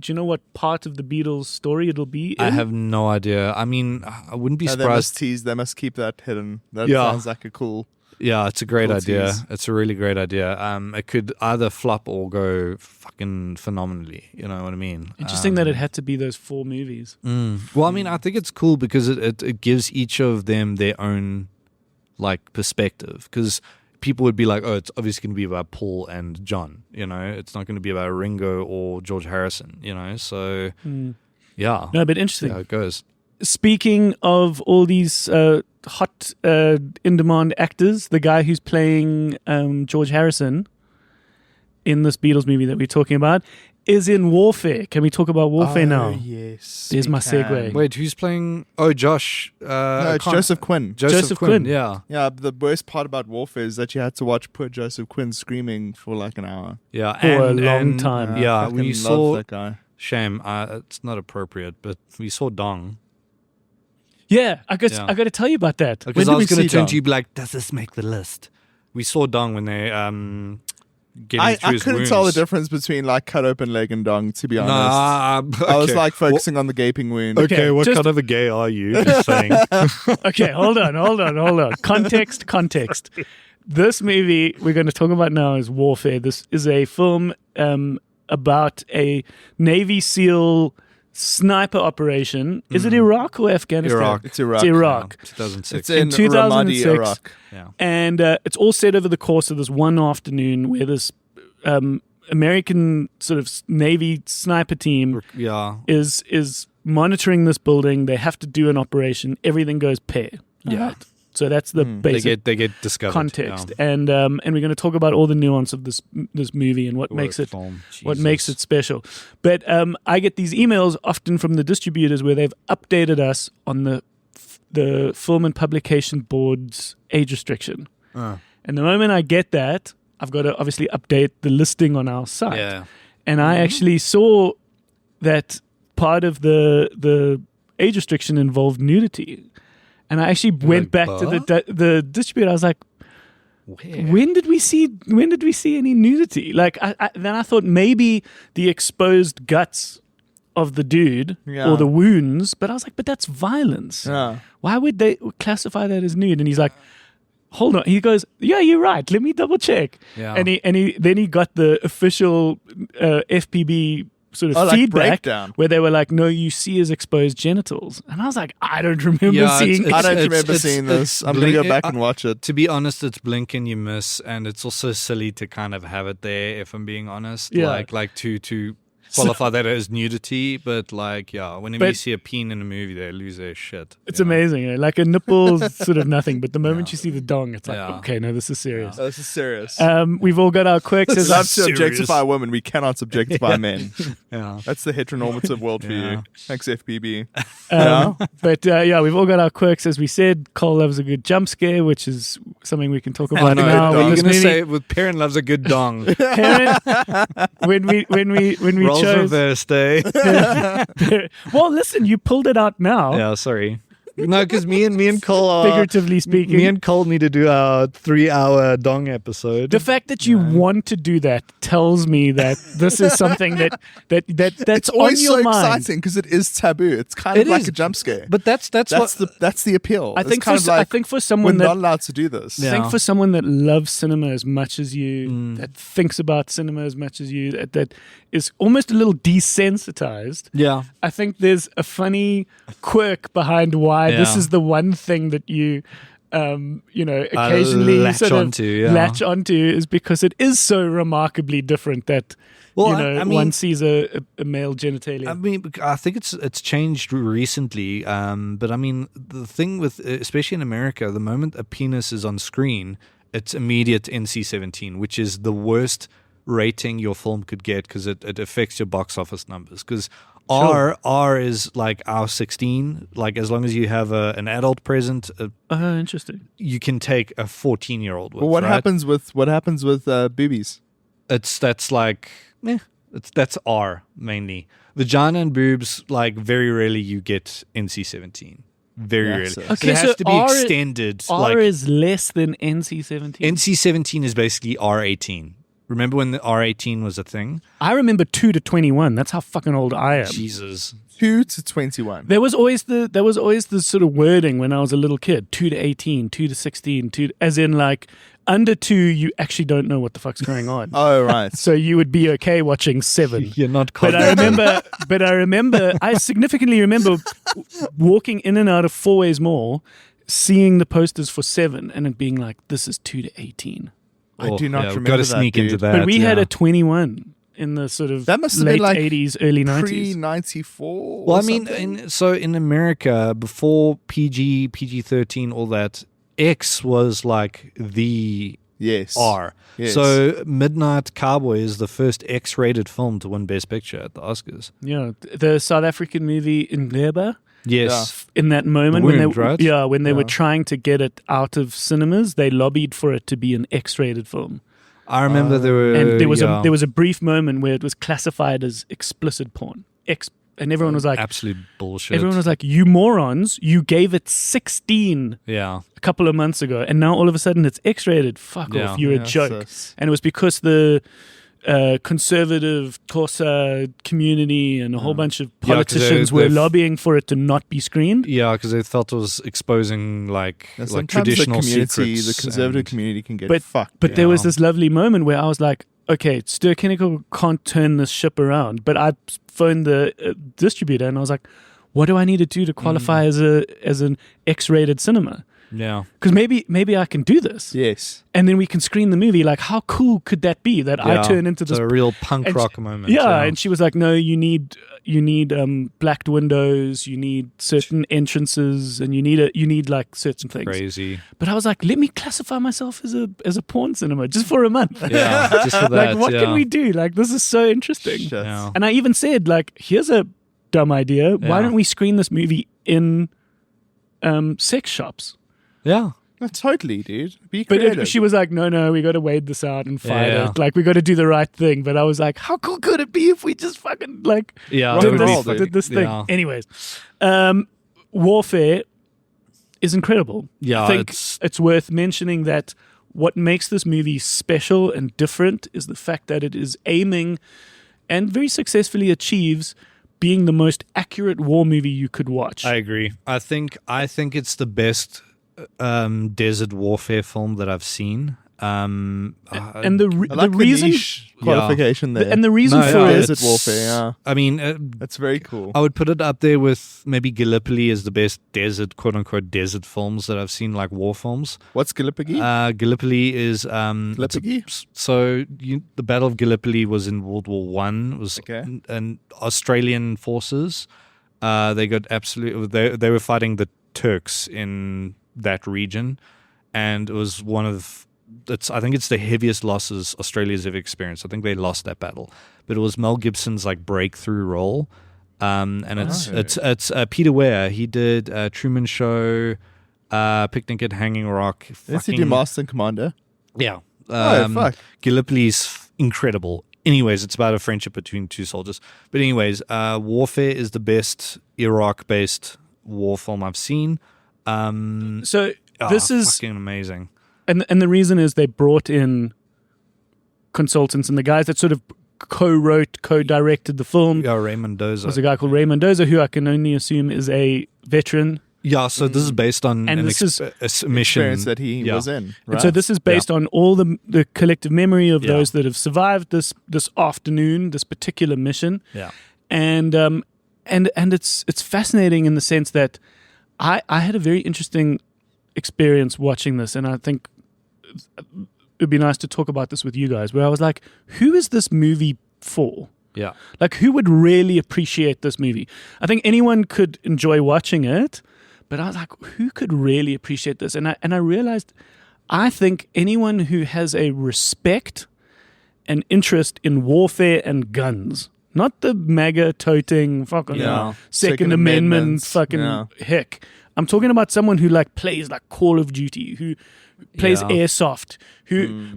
you know what part of the Beatles story it'll be in? I have no idea. I mean, I wouldn't be They must surprised. tease. They must keep that hidden. That Yeah. sounds like a cool. Yeah, it's a great Cool idea. tease. It's a really great idea. It could either flop or go fucking phenomenally. You know what I mean? Interesting that it had to be those 4 movies. Well, I mean, I think it's cool because it gives each of them their own like perspective. Because people would be like, oh, it's obviously going to be about Paul and John. You know, it's not going to be about Ringo or George Harrison. You know, so yeah, No, but interesting. how it goes. speaking of all these hot in-demand actors, the guy who's playing George Harrison in this Beatles movie that we're talking about is in Warfare. Can we talk about Warfare now? Yes. There's my segue. Wait, who's playing? Oh, Josh. No, it's Joseph Quinn. Joseph Quinn. Yeah. Yeah, the worst part about Warfare is that you had to watch poor Joseph Quinn screaming for like an hour. Yeah. For a long time. Yeah, Fucking we love saw. that guy. Shame. It's not appropriate, but we saw Dong. Yeah, I got to tell you about that. Because When I did was we going see to turn Dong? to you, be like, does this make the list? We saw Dong when they getting I through his couldn't wounds. tell the difference between like cut open leg and dong, to be honest. Nah, I was okay. like focusing on the gaping wound. Okay, what just- kind of a gay are you? Just saying. Okay, hold on. Context. This movie we're going to talk about now is Warfare. This is a film about a Navy SEAL sniper operation. Is it Iraq or Afghanistan? Iraq. It's Iraq. It's Iraq. 2006. It's in 2006. Ramadi, Iraq. Yeah. And it's all set over the course of this one afternoon where this American sort of Navy sniper team Yeah. is monitoring this building. They have to do an operation. Everything goes pear. Yeah. Right? So that's the basic They get discovered. context, Yeah. and we're going to talk about all the nuance of this movie and what makes it Film. what Jesus. makes it special. But I get these emails often from the distributors where they've updated us on the Film and Publication Board's age restriction. And the moment I get that, I've got to obviously update the listing on our site. Yeah. And I actually saw that part of the age restriction involved nudity. And I actually went back to the distributor. I was like, Where? when did we see any nudity? Like, then I thought maybe the exposed guts of the dude Yeah. or the wounds, but I was like, but that's violence. Yeah. Why would they classify that as nude? And he's like, hold on. He goes, yeah, you're right. Let me double check. Yeah. And he got the official FPB sort of like feedback breakdown. where they were like, no, you see his exposed genitals. And I was like, I don't remember Yeah, seeing I don't It's- remember it's- seeing this. it's I'm going to go blink- back and watch it. To be honest, it's blink and you miss, and it's also silly to kind of have it there. If I'm being honest, Yeah. like to qualify that as nudity, but like whenever you see a peen in a movie, they lose their shit. It's amazing. Eh? Like a nipple's sort of nothing, but the moment you see the dong, it's like, Yeah. okay, no, this is serious. Oh, this is serious. We've all got our quirks. It's love to serious. objectify women. We cannot objectify men. Yeah. That's the heteronormative world for Yeah. you. Thanks, FBB. But we've all got our quirks. As we said, Cole loves a good jump scare, which is something we can talk Oh, about no, now. what with are you this gonna movie. say? With Perrin loves a good dong. Perrin, when we Roles chose. reversed, eh? Well, listen, you pulled it out now. Yeah, sorry. No, because me and Cole are Figuratively speaking. Me and Cole need to do our 3-hour dong episode. The fact that you want to do that tells me that this is something that's It's on always your so mind. exciting because it is taboo. It's kind It of like is. a jump scare. But that's what That's the appeal. I It's think kind of like I think for we're someone not that allowed to do this. Yeah. I think for someone that loves cinema as much as you, that thinks about cinema as much as you, that is almost a little desensitized. Yeah. I think there's a funny quirk behind why this Yeah. is the one thing that you, occasionally latch sort of onto, yeah. latch onto is because it is so remarkably different that one sees a male genitalia. I mean, I think it's changed recently. But I mean, the thing with, especially in America, the moment a penis is on screen, it's immediate NC-17, which is the worst rating your film could get because it affects your box office numbers. Because R is like R16. Like as long as you have an adult present, Interesting. you can take a 14-year-old. Well, what right? happens with boobies? That's R mainly. Vagina and boobs, like very rarely you get NC-17. Very Yeah, rarely. so- So it has to be R extended. R like is less than NC-17. NC-17 is basically R18. Remember when the R18 was a thing? I remember 2 to 21. That's how fucking old I am. Jesus. 2 to 21. There was always the sort of wording when I was a little kid: 2 to 18, 2 to 16, as in like under 2, you actually don't know what the fuck's going on. Oh, right. So you would be okay watching 7. You're not But I remember, I significantly remember walking in and out of Four Ways Mall, seeing the posters for 7, and it being like, this is 2 to 18. I do not remember Got to that, sneak into dude. that. But we had a 21 in the sort of That must have late been like 80s, early 90s. pre-94. Well, I mean, in America, before PG-13, all that, X was like the Yes. R. Yes. So Midnight Cowboy is the first X-rated film to win Best Picture at the Oscars. Yeah, the South African movie Ingleba. Yes. In that moment The when Wound, right? when they were trying to get it out of cinemas, they lobbied for it to be an X-rated film. I remember there were... And there was a brief moment where it was classified as explicit porn. And everyone was like, absolute bullshit. everyone was like, you morons, you gave it 16 yeah. a couple of months ago, and now all of a sudden it's X-rated. Fuck Yeah. off, you're a joke. And it was because the conservative Xhosa community and a whole bunch of politicians were lobbying for it to not be screened. Yeah, because they felt it was exposing like traditional secrets. The conservative community can get fucked. But there was this lovely moment where I was like, okay, Stir Kinnickle can't turn this ship around. But I phoned the distributor and I was like, what do I need to do to qualify as an X-rated cinema? Yeah. Because maybe I can do this. Yes. And then we can screen the movie. Like, how cool could that be that I turn into this... a real punk rock moment. Yeah, and she was like, no, you need blacked windows, you need certain entrances, and you need like certain things. Crazy. But I was like, let me classify myself as a porn cinema just for a month. Yeah, just for that. Like, what can we do? Like, this is so interesting. Yeah. And I even said, like, here's a dumb idea. Why don't we screen this movie in sex shops? Yeah. No, totally, dude. Be creative. But she was like, no, we got to wade this out and fight Yeah. it. Like, we got to do the right thing. But I was like, how cool could it be if we just fucking, like, Yeah, did this thing? Yeah. Anyways, Warfare is incredible. Yeah, I think it's worth mentioning that what makes this movie special and different is the fact that it is aiming and very successfully achieves being the most accurate war movie you could watch. I agree. I think it's the best desert warfare film that I've seen. and I like the reason niche qualification there. and the reason for it, desert warfare. Yeah, I mean, that's very cool. I would put it up there with maybe Gallipoli as the best desert, quote unquote, desert films that I've seen, like war films. What's Gallipoli? Gallipoli is Gallipoli? The Battle of Gallipoli was in World War One. Was an Australian forces. They got they were fighting the Turks in that region, and it was I think it's the heaviest losses Australia's ever experienced. I think they lost that battle, but it was Mel Gibson's like breakthrough role, and it's Peter Weir. He did Truman Show, Picnic at Hanging Rock. Let's do Master and Commander. Yeah. Fuck. Gallipoli's incredible. Anyways, it's about a friendship between two soldiers. But anyways, Warfare is the best Iraq-based war film I've seen. This is fucking amazing. And the reason is they brought in consultants and the guys that sort of co-wrote, co-directed the film. Yeah, Ray Mendoza. Was a guy called Ray Mendoza, who I can only assume is a veteran. Yeah, so this is based on And a mission Experience that he was in. Right? And so this is based on all the collective memory of those that have survived this afternoon, this particular mission. Yeah. And it's fascinating in the sense that I had a very interesting experience watching this, and I think it'd be nice to talk about this with you guys, where I was like, who is this movie for? Yeah. Like, who would really appreciate this movie? I think anyone could enjoy watching it, but I was like, who could really appreciate this? And I realized, I think anyone who has a respect and interest in warfare and guns, not the MAGA toting fucking Second Amendment fucking heck. I'm talking about someone who like plays like Call of Duty, who plays airsoft,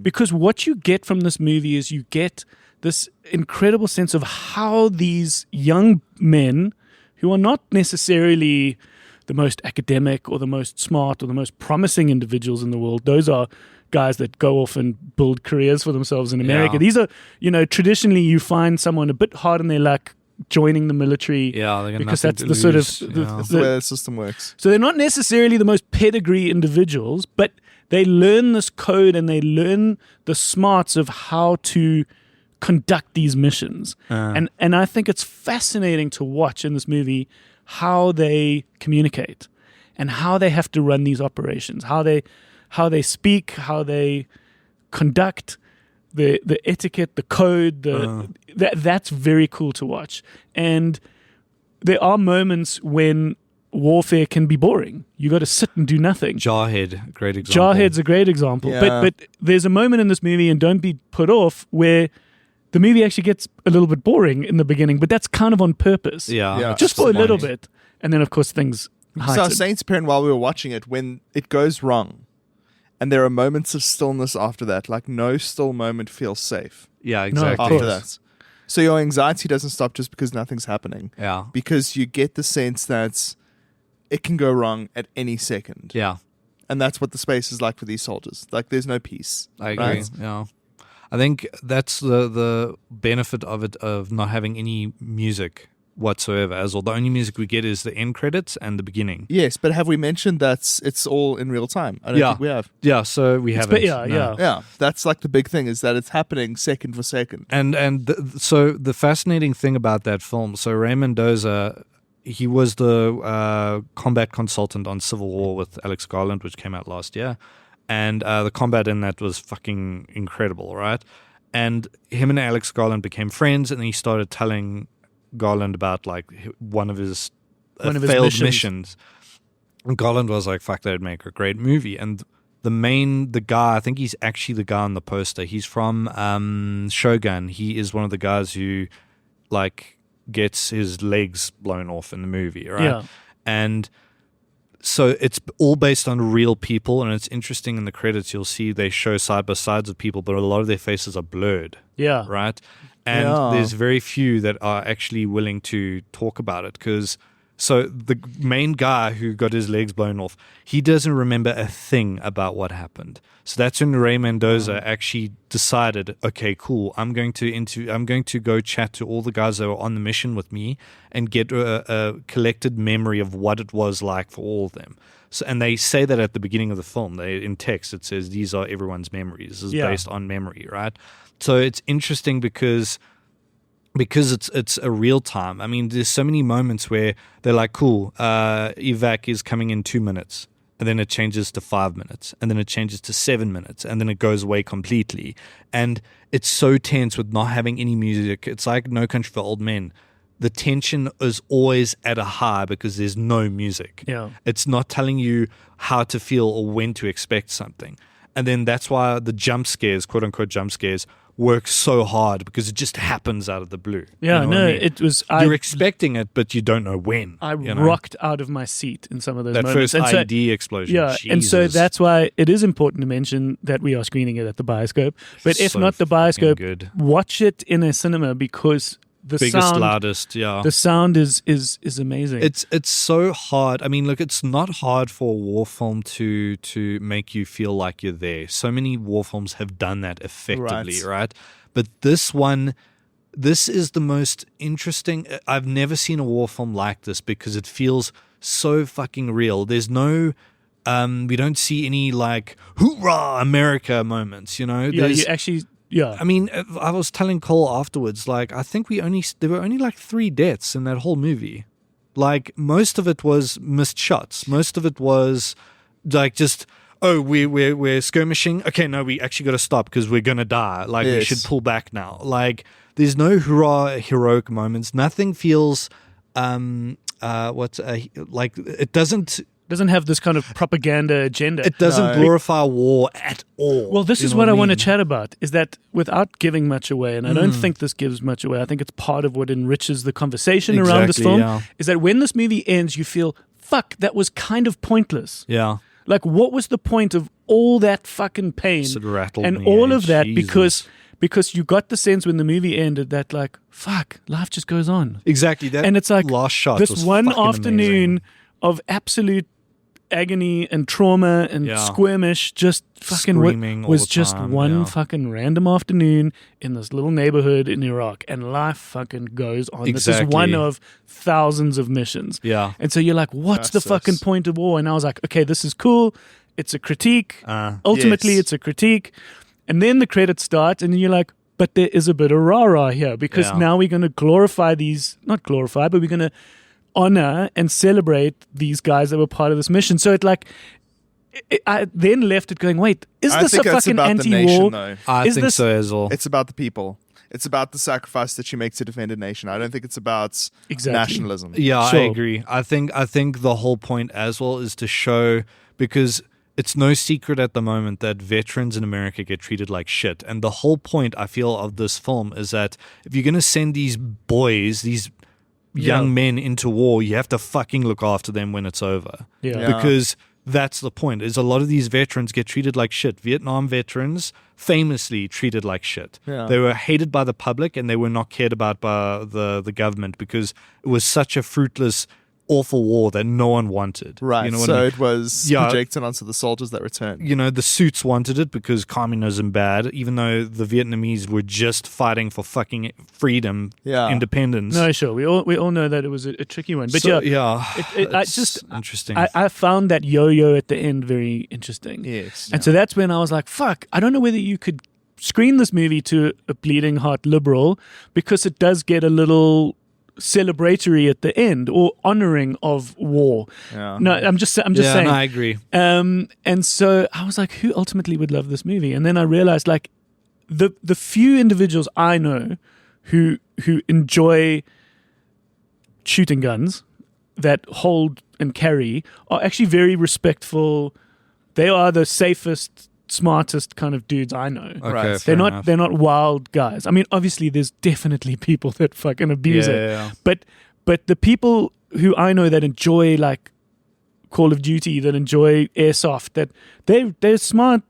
because what you get from this movie is you get this incredible sense of how these young men, who are not necessarily the most academic or the most smart or the most promising individuals in the world, those are guys that go off and build careers for themselves in America. Yeah. These are, traditionally you find someone a bit hard on their luck joining the military, because that's the sort of that's the way the system works. So they're not necessarily the most pedigree individuals, but they learn this code and they learn the smarts of how to conduct these missions. And I think it's fascinating to watch in this movie how they communicate and how they have to run these operations, how they speak, how they conduct. the etiquette, the code, that's very cool to watch. And there are moments when warfare can be boring. You got to sit and do nothing. Jarhead, great example. Jarhead's a great example. Yeah. But there's a moment in this movie, and don't be put off, where the movie actually gets a little bit boring in the beginning, but that's kind of on purpose. Yeah. Just for a little bit. And then, of course, things So I heighten. was saying to Perrin while we were watching it, when it goes wrong, and there are moments of stillness after that, like no still moment feels safe Yeah, No, exactly. of after course. that. So your anxiety doesn't stop just because nothing's happening. Yeah. Because you get the sense that it can go wrong at any second. Yeah. And that's what the space is like for these soldiers. Like there's no peace. I agree. right? Yeah. I think that's the benefit of it, of not having any music whatsoever, as well. The only music we get is the end credits and the beginning. Yes, but have we mentioned that it's all in real time? I don't think we have. Yeah, so we haven't. but yeah, no. yeah. Yeah, that's like the big thing, is that it's happening second for second. So the fascinating thing about that film, so Ray Mendoza, he was the combat consultant on Civil War with Alex Garland, which came out last year. And the combat in that was fucking incredible, right? And him and Alex Garland became friends, and he started telling Garland about like one of his failed missions. And Garland was like, fuck, that would make a great movie. And the guy, I think he's actually the guy on the poster. He's from Shogun. He is one of the guys who like gets his legs blown off in the movie, right? Yeah. And so it's all based on real people, and it's interesting in the credits you'll see they show side by sides of people, but a lot of their faces are blurred, Yeah. right? And Yeah. there's very few that are actually willing to talk about it, because so the main guy who got his legs blown off, he doesn't remember a thing about what happened. So that's when Ray Mendoza actually decided, okay, cool, I'm going to go chat to all the guys that were on the mission with me and get a collected memory of what it was like for all of them. So, and they say that at the beginning of the film, in text it says these are everyone's memories. This is based on memory, right? So it's interesting because it's a real time. I mean, there's so many moments where they're like, cool, evac is coming in 2 minutes. And then it changes to 5 minutes. And then it changes to 7 minutes. And then it goes away completely. And it's so tense with not having any music. It's like No Country for Old Men. The tension is always at a high because there's no music. Yeah. It's not telling you how to feel or when to expect something. And then that's why the jump scares, quote unquote jump scares, work so hard, because it just happens out of the blue. Yeah, You know what I mean? it was. You're expecting it, but you don't know when. I you know? rocked out of my seat in some of those that moments. first And ID explosion. Yeah, and so Jesus. that's why it is important to mention that we are screening it at the Bioscope. But if So not the fucking Bioscope, good. watch it in a cinema, because the Biggest, sound, loudest, yeah. the sound is amazing. It's so hard. I mean, look, it's not hard for a war film to make you feel like you're there. So many war films have done that effectively, right? But this is the most interesting. I've never seen a war film like this, because it feels so fucking real. There's no, we don't see any like hoorah America moments, you know? yeah, There's- you actually, yeah. I mean, I was telling Cole afterwards, like, I think there were only like 3 deaths in that whole movie. Like, most of it was missed shots. Most of it was like just, oh, we're skirmishing. Okay, no, we actually got to stop because we're going to die. Like, we should pull back now. Like, there's no hurrah heroic moments. Nothing feels, like, it doesn't have this kind of propaganda agenda. It doesn't glorify war at all. Well, this You is know what I mean? want to chat about, is that without giving much away, and I don't think this gives much away, I think it's part of what enriches the conversation around this Exactly, film, yeah. is that when this movie ends, you feel, fuck, that was kind of pointless. Yeah. Like, what was the point of all that fucking pain It rattled and me, all eh? of that, Jesus. because you got the sense when the movie ended that, like, fuck, life just goes on. Exactly. That And it's like last shot this was one fucking afternoon amazing. of absolute agony and trauma and Yeah. skirmish, just fucking Screaming all was the just time, one yeah. fucking random afternoon in this little neighborhood in Iraq, and life fucking goes on. This is Exactly. one of thousands of missions. Yeah. And so you're like, what's the Justice. fucking point of war? And I was like, okay, this is cool. It's a critique. Ultimately, Yes. it's a critique. And then the credits start, and you're like, but there is a bit of rah-rah here, because Yeah. now we're going to glorify these, not glorify, but we're going to honor and celebrate these guys that were part of this mission. So I then left it going, wait, is I this a think that's fucking about the nation, anti-war? though. I Is think this- so as well. It's about the people. It's about the sacrifice that you make to defend a nation. I don't think it's about Exactly. nationalism. Yeah, Sure. I agree. I think the whole point as well is to show, because it's no secret at the moment that veterans in America get treated like shit. And the whole point, I feel, of this film is that if you're going to send these boys, these young men into war, you have to fucking look after them when it's over. Yeah. Because that's the point, is a lot of these veterans get treated like shit. Vietnam veterans famously treated like shit. Yeah. They were hated by the public and they were not cared about by the government because it was such a fruitless, awful war that no one wanted. Right. You know what So I mean? it was Yeah. projected onto the soldiers that returned. You know, the suits wanted it because communism bad, even though the Vietnamese were just fighting for fucking freedom, Yeah. independence. No, sure. We all know that it was a tricky one. But So, yeah, I it's just interesting. I found that yo-yo at the end very interesting. Yes. And so that's when I was like, fuck, I don't know whether you could screen this movie to a bleeding heart liberal, because it does get a little celebratory at the end, or honoring of war. Yeah. No, I'm just yeah, saying. no, I agree. And so I was like, who ultimately would love this movie? And then I realized, like, the few individuals I know who enjoy shooting guns, that hold and carry, are actually very respectful. They are the safest, smartest kind of dudes I know. Okay, Right. fair They're enough. not wild guys. I mean, obviously there's definitely people that fucking abuse it. Yeah. But the people who I know that enjoy, like, Call of Duty, that enjoy airsoft, that they're smart,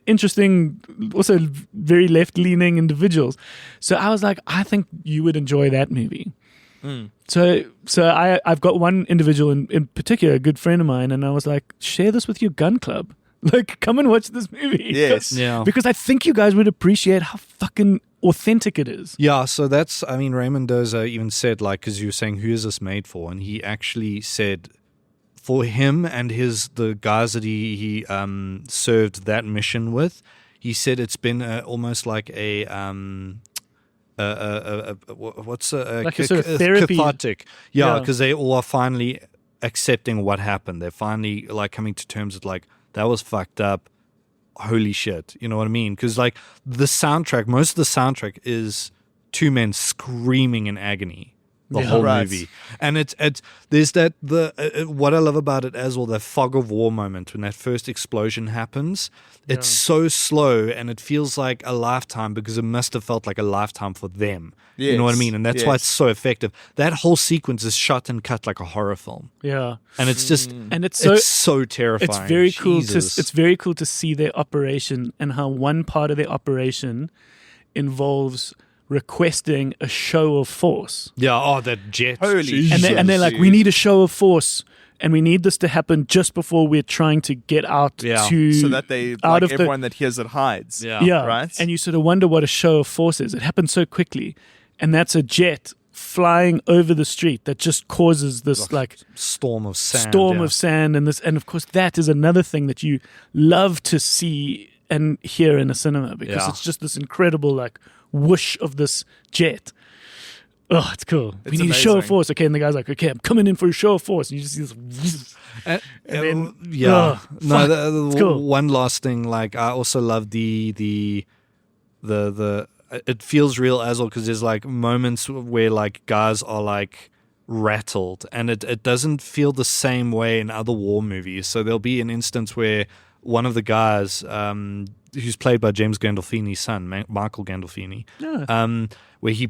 interesting, also very left-leaning individuals. So I was like, I think you would enjoy that movie. So I've got one individual in particular, a good friend of mine, and I was like, share this with your gun club. Like, come and watch this movie. Yes. Yeah. Because I think you guys would appreciate how fucking authentic it is. Yeah, so that's, I mean, Raymond Doza even said, like, because you were saying, who is this made for? And he actually said, for him and the guys that he served that mission with, he said it's been almost like what's Like a sort of therapy. cathartic. Yeah, Yeah. because they all are finally accepting what happened. They're finally, like, coming to terms with, like, that was fucked up. Holy shit. You know what I mean? Because, like, the soundtrack, most of the soundtrack is two men screaming in agony. The Yeah. whole Right. movie. And it's there's that, what I love about it as well, that fog of war moment when that first explosion happens. It's so slow and it feels like a lifetime, because it must have felt like a lifetime for them. You know what I Yes. mean? And that's why Yes. it's so effective. That whole sequence is shot and cut like a horror film. Yeah. And it's just, And it's it's so terrifying. it's very cool Jesus. it's very cool to see their operation, and how one part of their operation involves requesting a show of force. Yeah, oh, that jet. Holy Jesus. And they're like, dude. we need a show of force, and we need this to happen just before we're trying to get out Yeah. to So that they, out like, of everyone that hears it hides. Yeah. yeah, right? And you sort of wonder what a show of force is. It happens so quickly, and that's a jet flying over the street that just causes this like Storm of sand. storm yeah. of sand, and this, and of course that is another thing that you love to see and hear in a cinema, because Yeah. it's just this incredible like whoosh of this jet. Oh, it's cool. We It's need a show of amazing. force. Okay, and the guy's like, okay, I'm coming in for a show of force, and you just see this. And then- yeah, oh, no. fuck, The it's cool. one last thing, like, I also love the it feels real as well, because there's like moments where like guys are like rattled, and it doesn't feel the same way in other war movies. So there'll be an instance where one of the guys, who's played by James Gandolfini's son, Michael Gandolfini, Yeah. where he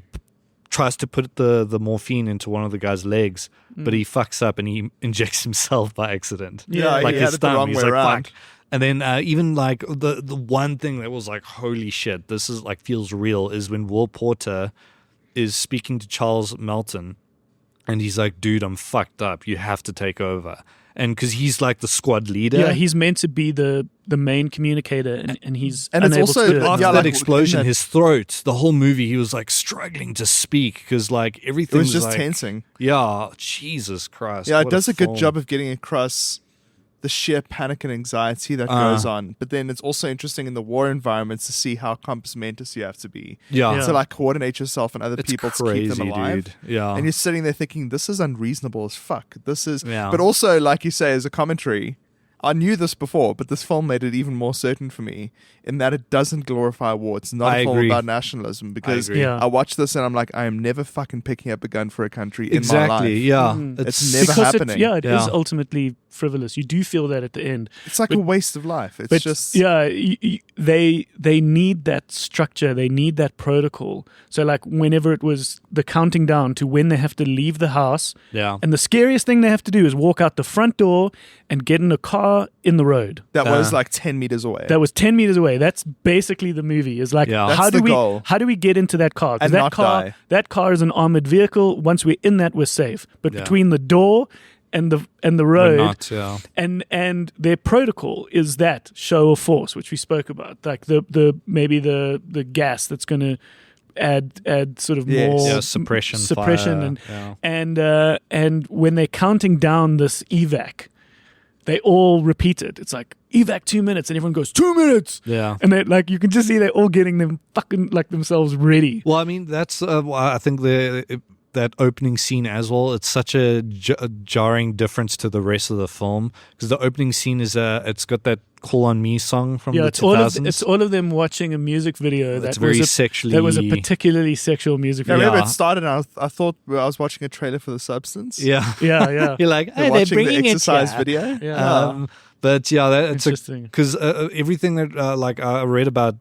tries to put the morphine into one of the guy's legs, but he fucks up and he injects himself by accident. Yeah, like he had his it the thumb. wrong He's way like, around. fuck. And then even like the one thing that was like, holy shit, this is like feels real, is when Will Porter is speaking to Charles Melton, and he's like, dude, I'm fucked up. You have to take over. And because he's like the squad leader. Yeah, he's meant to be the main communicator, and he's And it's unable also- to do it. after Yeah, that like, explosion, in that- his throat, the whole movie, he was like struggling to speak because like It everything was just like, tensing. Yeah, Jesus Christ. Yeah, it what a does a good film. job of getting across the sheer panic and anxiety that goes on. But then it's also interesting in the war environments to see how compass you have to be. Yeah, Yeah. To like coordinate yourself and other it's people crazy, to keep them alive. dude. Yeah, And you're sitting there thinking, this is unreasonable as fuck. This is, Yeah. but also, like you say, as a commentary, I knew this before, but this film made it even more certain for me in that it doesn't glorify war. It's not a film agree. about nationalism, because agree. Yeah. I watched this and I'm like, I am never fucking picking up a gun for a country in my Exactly. life. Yeah. It's never Because happening. it is Yeah. ultimately frivolous. You do feel that at the end. It's like a waste of life. It's But just they need that structure. They need that protocol. So like whenever it was the counting down to when they have to leave the house, Yeah. and the scariest thing they have to do is walk out the front door and get in a car in the road. that was like 10 meters away. That was 10 meters away. That's basically the movie. Is like Yeah. how That's do the we goal. how do we get into that car? 'Cause And that not car die. that car is an armored vehicle. Once we're in that, we're safe. But Yeah. between the door and the We're road, not, yeah. and their protocol is that show of force, which we spoke about, like the maybe the gas that's going to add sort of Yes. more Yeah, suppression, fire, and when they're counting down this evac, they all repeat it. It's like evac 2 minutes, and everyone goes 2 minutes. Yeah. And they like you can just see they're all getting them fucking like themselves ready. Well, I mean, that's I think that opening scene as well. It's such a jarring difference to the rest of the film, because the opening scene is it's got that "Call on Me" song from the 2000s. It's all of them watching a music video That's that was very a, sexually. that was a particularly sexual music I video. remember Yeah. it started and I thought I was watching a trailer for The Substance. Yeah. Yeah. You're like, They're hey, they're watching the bringing exercise it. video. Yeah. But yeah, it's Interesting. because everything that like I read about,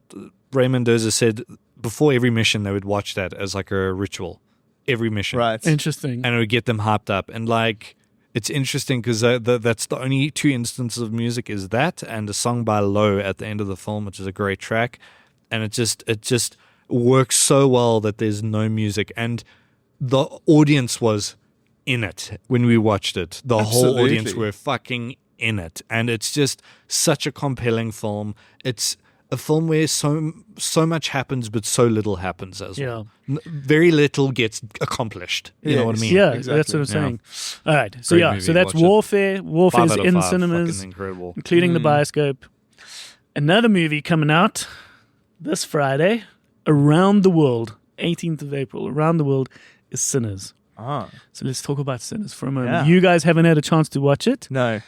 Ray Mendoza said before every mission they would watch that as like a ritual. Every mission, Right. Interesting. and it would get them hyped up. And like, it's interesting because that's the only two instances of music is that and a song by Low at the end of the film, which is a great track. And it just works so well that there's no music, and the audience was in it when we watched it. The whole audience Absolutely. were fucking in it, and it's just such a compelling film. It's a film where so much happens, but so little happens as well. Very little gets accomplished. You know what I mean? Yeah, Exactly. that's what I'm Yeah. saying. All right. So Great yeah, movie, so that's watch it. Warfare. 5 Warfare's out of in 5, cinemas, fucking incredible. including the Bioscope. Another movie coming out this Friday around the world, 18th of April, around the world, is Sinners. Ah. So let's talk about Sinners for a moment. Yeah. You guys haven't had a chance to watch it. No.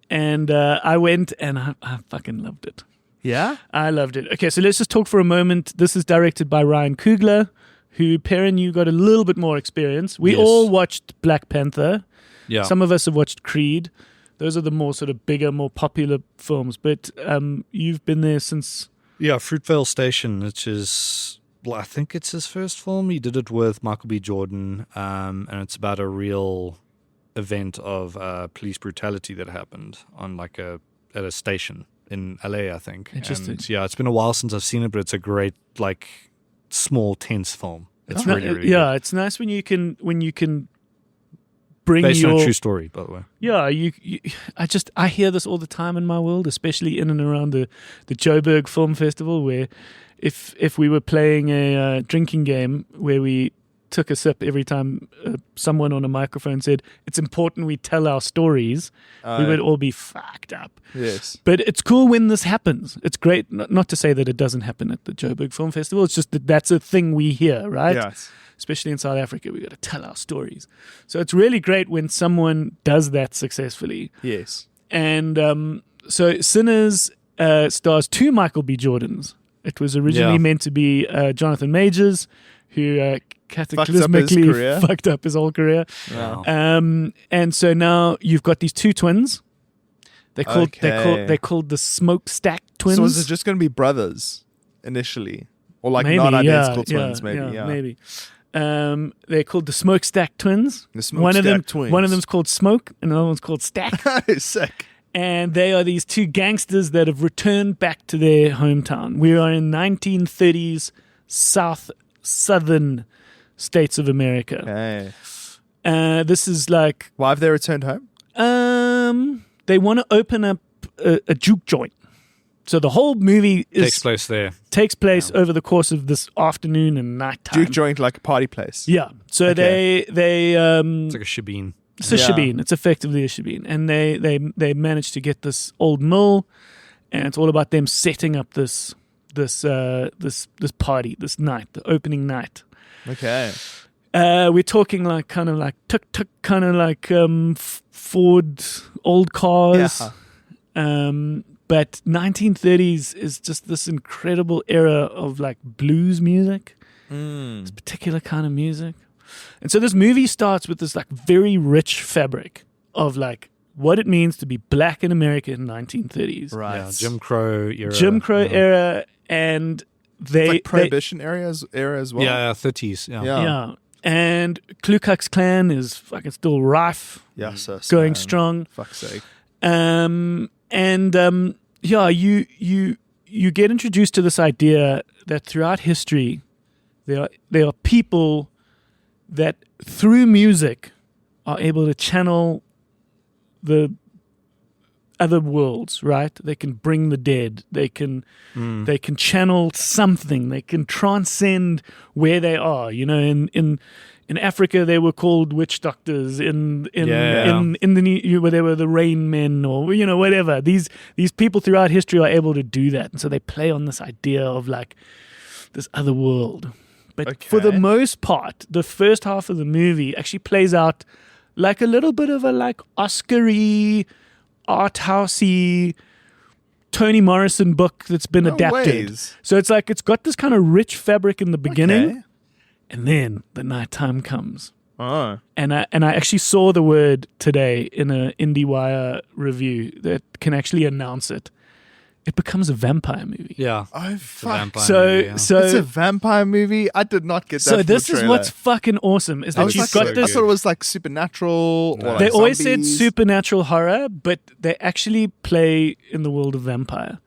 And I went and I fucking loved it. Yeah? I loved it. Okay, so let's just talk for a moment. This is directed by Ryan Coogler, who, Perrin, you got a little bit more experience. We Yes. all watched Black Panther. Yeah. Some of us have watched Creed. Those are the more sort of bigger, more popular films. But you've been there since... Yeah, Fruitvale Station, which is, well, I think it's his first film. He did it with Michael B. Jordan, and it's about a real event of police brutality that happened on like at a station in LA, I think. Interesting. And, yeah, it's been a while since I've seen it, but it's a great like small tense film. It's No, really, really yeah, good. it's nice when you can bring Based your... on a true story, by the way. Yeah, I hear this all the time in my world, especially in and around the Joburg Film Festival, where if we were playing a drinking game where we took a sip every time someone on a microphone said, it's important we tell our stories, we would all be fucked up. Yes. But it's cool when this happens. It's great, not to say that it doesn't happen at the Joburg Film Festival, it's just that that's a thing we hear, right? Yes. Especially in South Africa, we got to tell our stories. So it's really great when someone does that successfully. Yes. And so Sinners stars 2 Michael B. Jordans. It was originally Yeah. meant to be Jonathan Majors, who cataclysmically career. fucked up his whole career. Wow. And so now you've got these 2 twins. They're called the Smokestack twins. So was it just going to be brothers initially? Or like Maybe, non-identical yeah, twins, maybe. Yeah. maybe. They're called the Smokestack twins. The One of them, Smokestack twins. one of them's called Smoke, and the other one's called Stack. Sick. And they are these 2 gangsters that have returned back to their hometown. We are in 1930s southern states of America. Okay. This is like Why have they returned home? they want to open up a juke joint. So the whole movie Takes place there. over the course of this afternoon and nighttime. Duke joint, like a party place. Yeah. So Okay. they It's like a shebeen. it's a Yeah. shebeen. It's effectively a shebeen, and they managed to get this old mill, and it's all about them setting up this party, this night, the opening night. Okay. We're talking like kind of like tuk-tuk, kind of like Ford old cars. Yeah. But 1930s is just this incredible era of like blues music, this particular kind of music. And so this movie starts with this like very rich fabric of like what it means to be black in America in 1930s. Right. Yeah, Jim Crow era. Jim Crow era, and they Like Prohibition era as well. Yeah, 30s. Yeah. yeah. And Ku Klux Klan is fucking still rife, Yeah, sis, going man. strong. Fuck's sake. Yeah, you get introduced to this idea that throughout history, there are people that through music are able to channel the other worlds, right? They can bring the dead. They can channel something. They can transcend where they are. You know, in Africa they were called witch doctors. In the where they were the rain men, or you know, whatever. These people throughout history are able to do that, and so they play on this idea of like this other world. But for the most part, the first half of the movie actually plays out like a little bit of a like Oscar-y, art housey Toni Morrison book that's been adapted. ways. So it's like it's got this kind of rich fabric in the beginning, Okay. and then the nighttime comes. Oh. And I actually saw the word today in a IndieWire review that can actually announce it. It becomes a vampire movie. Yeah. Oh, It's a fuck. vampire So movie, yeah. so It's a vampire movie? I did not get that so from this the is trailer. what's fucking awesome is I that was you've like, got so this. I thought it was like supernatural. No. Or like They always said zombies. supernatural horror, but they actually play in the world of vampire.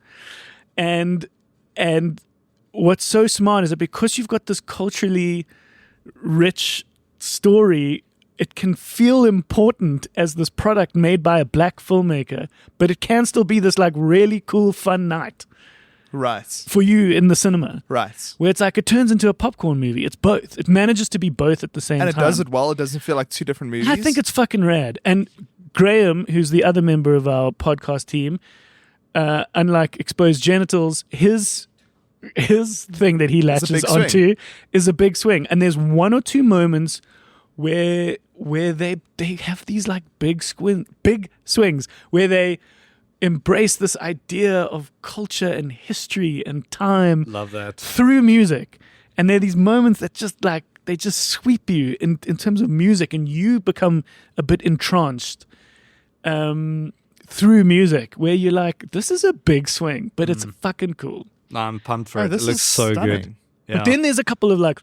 And what's so smart is that because you've got this culturally rich story, it can feel important as this product made by a black filmmaker, but it can still be this like really cool, fun night Right. for you in the cinema. Right. Where it's like it turns into a popcorn movie. It's both. It manages to be both at the same And time. it does it well. It doesn't feel like two different movies. I think it's fucking rad. And Graham, who's the other member of our podcast team, unlike Exposed Genitals, his thing that he latches big onto swing. is a big swing. And there's one or two moments where they have these like big swings where they embrace this idea of culture and history and time Love that. through music. And there are these moments that just like they just sweep you in terms of music, and you become a bit entranced through music, where you're like, this is a big swing, but it's fucking cool. No, I'm pumped for Oh, it. It this looks is so stunning. good. Yeah. But then there's a couple of like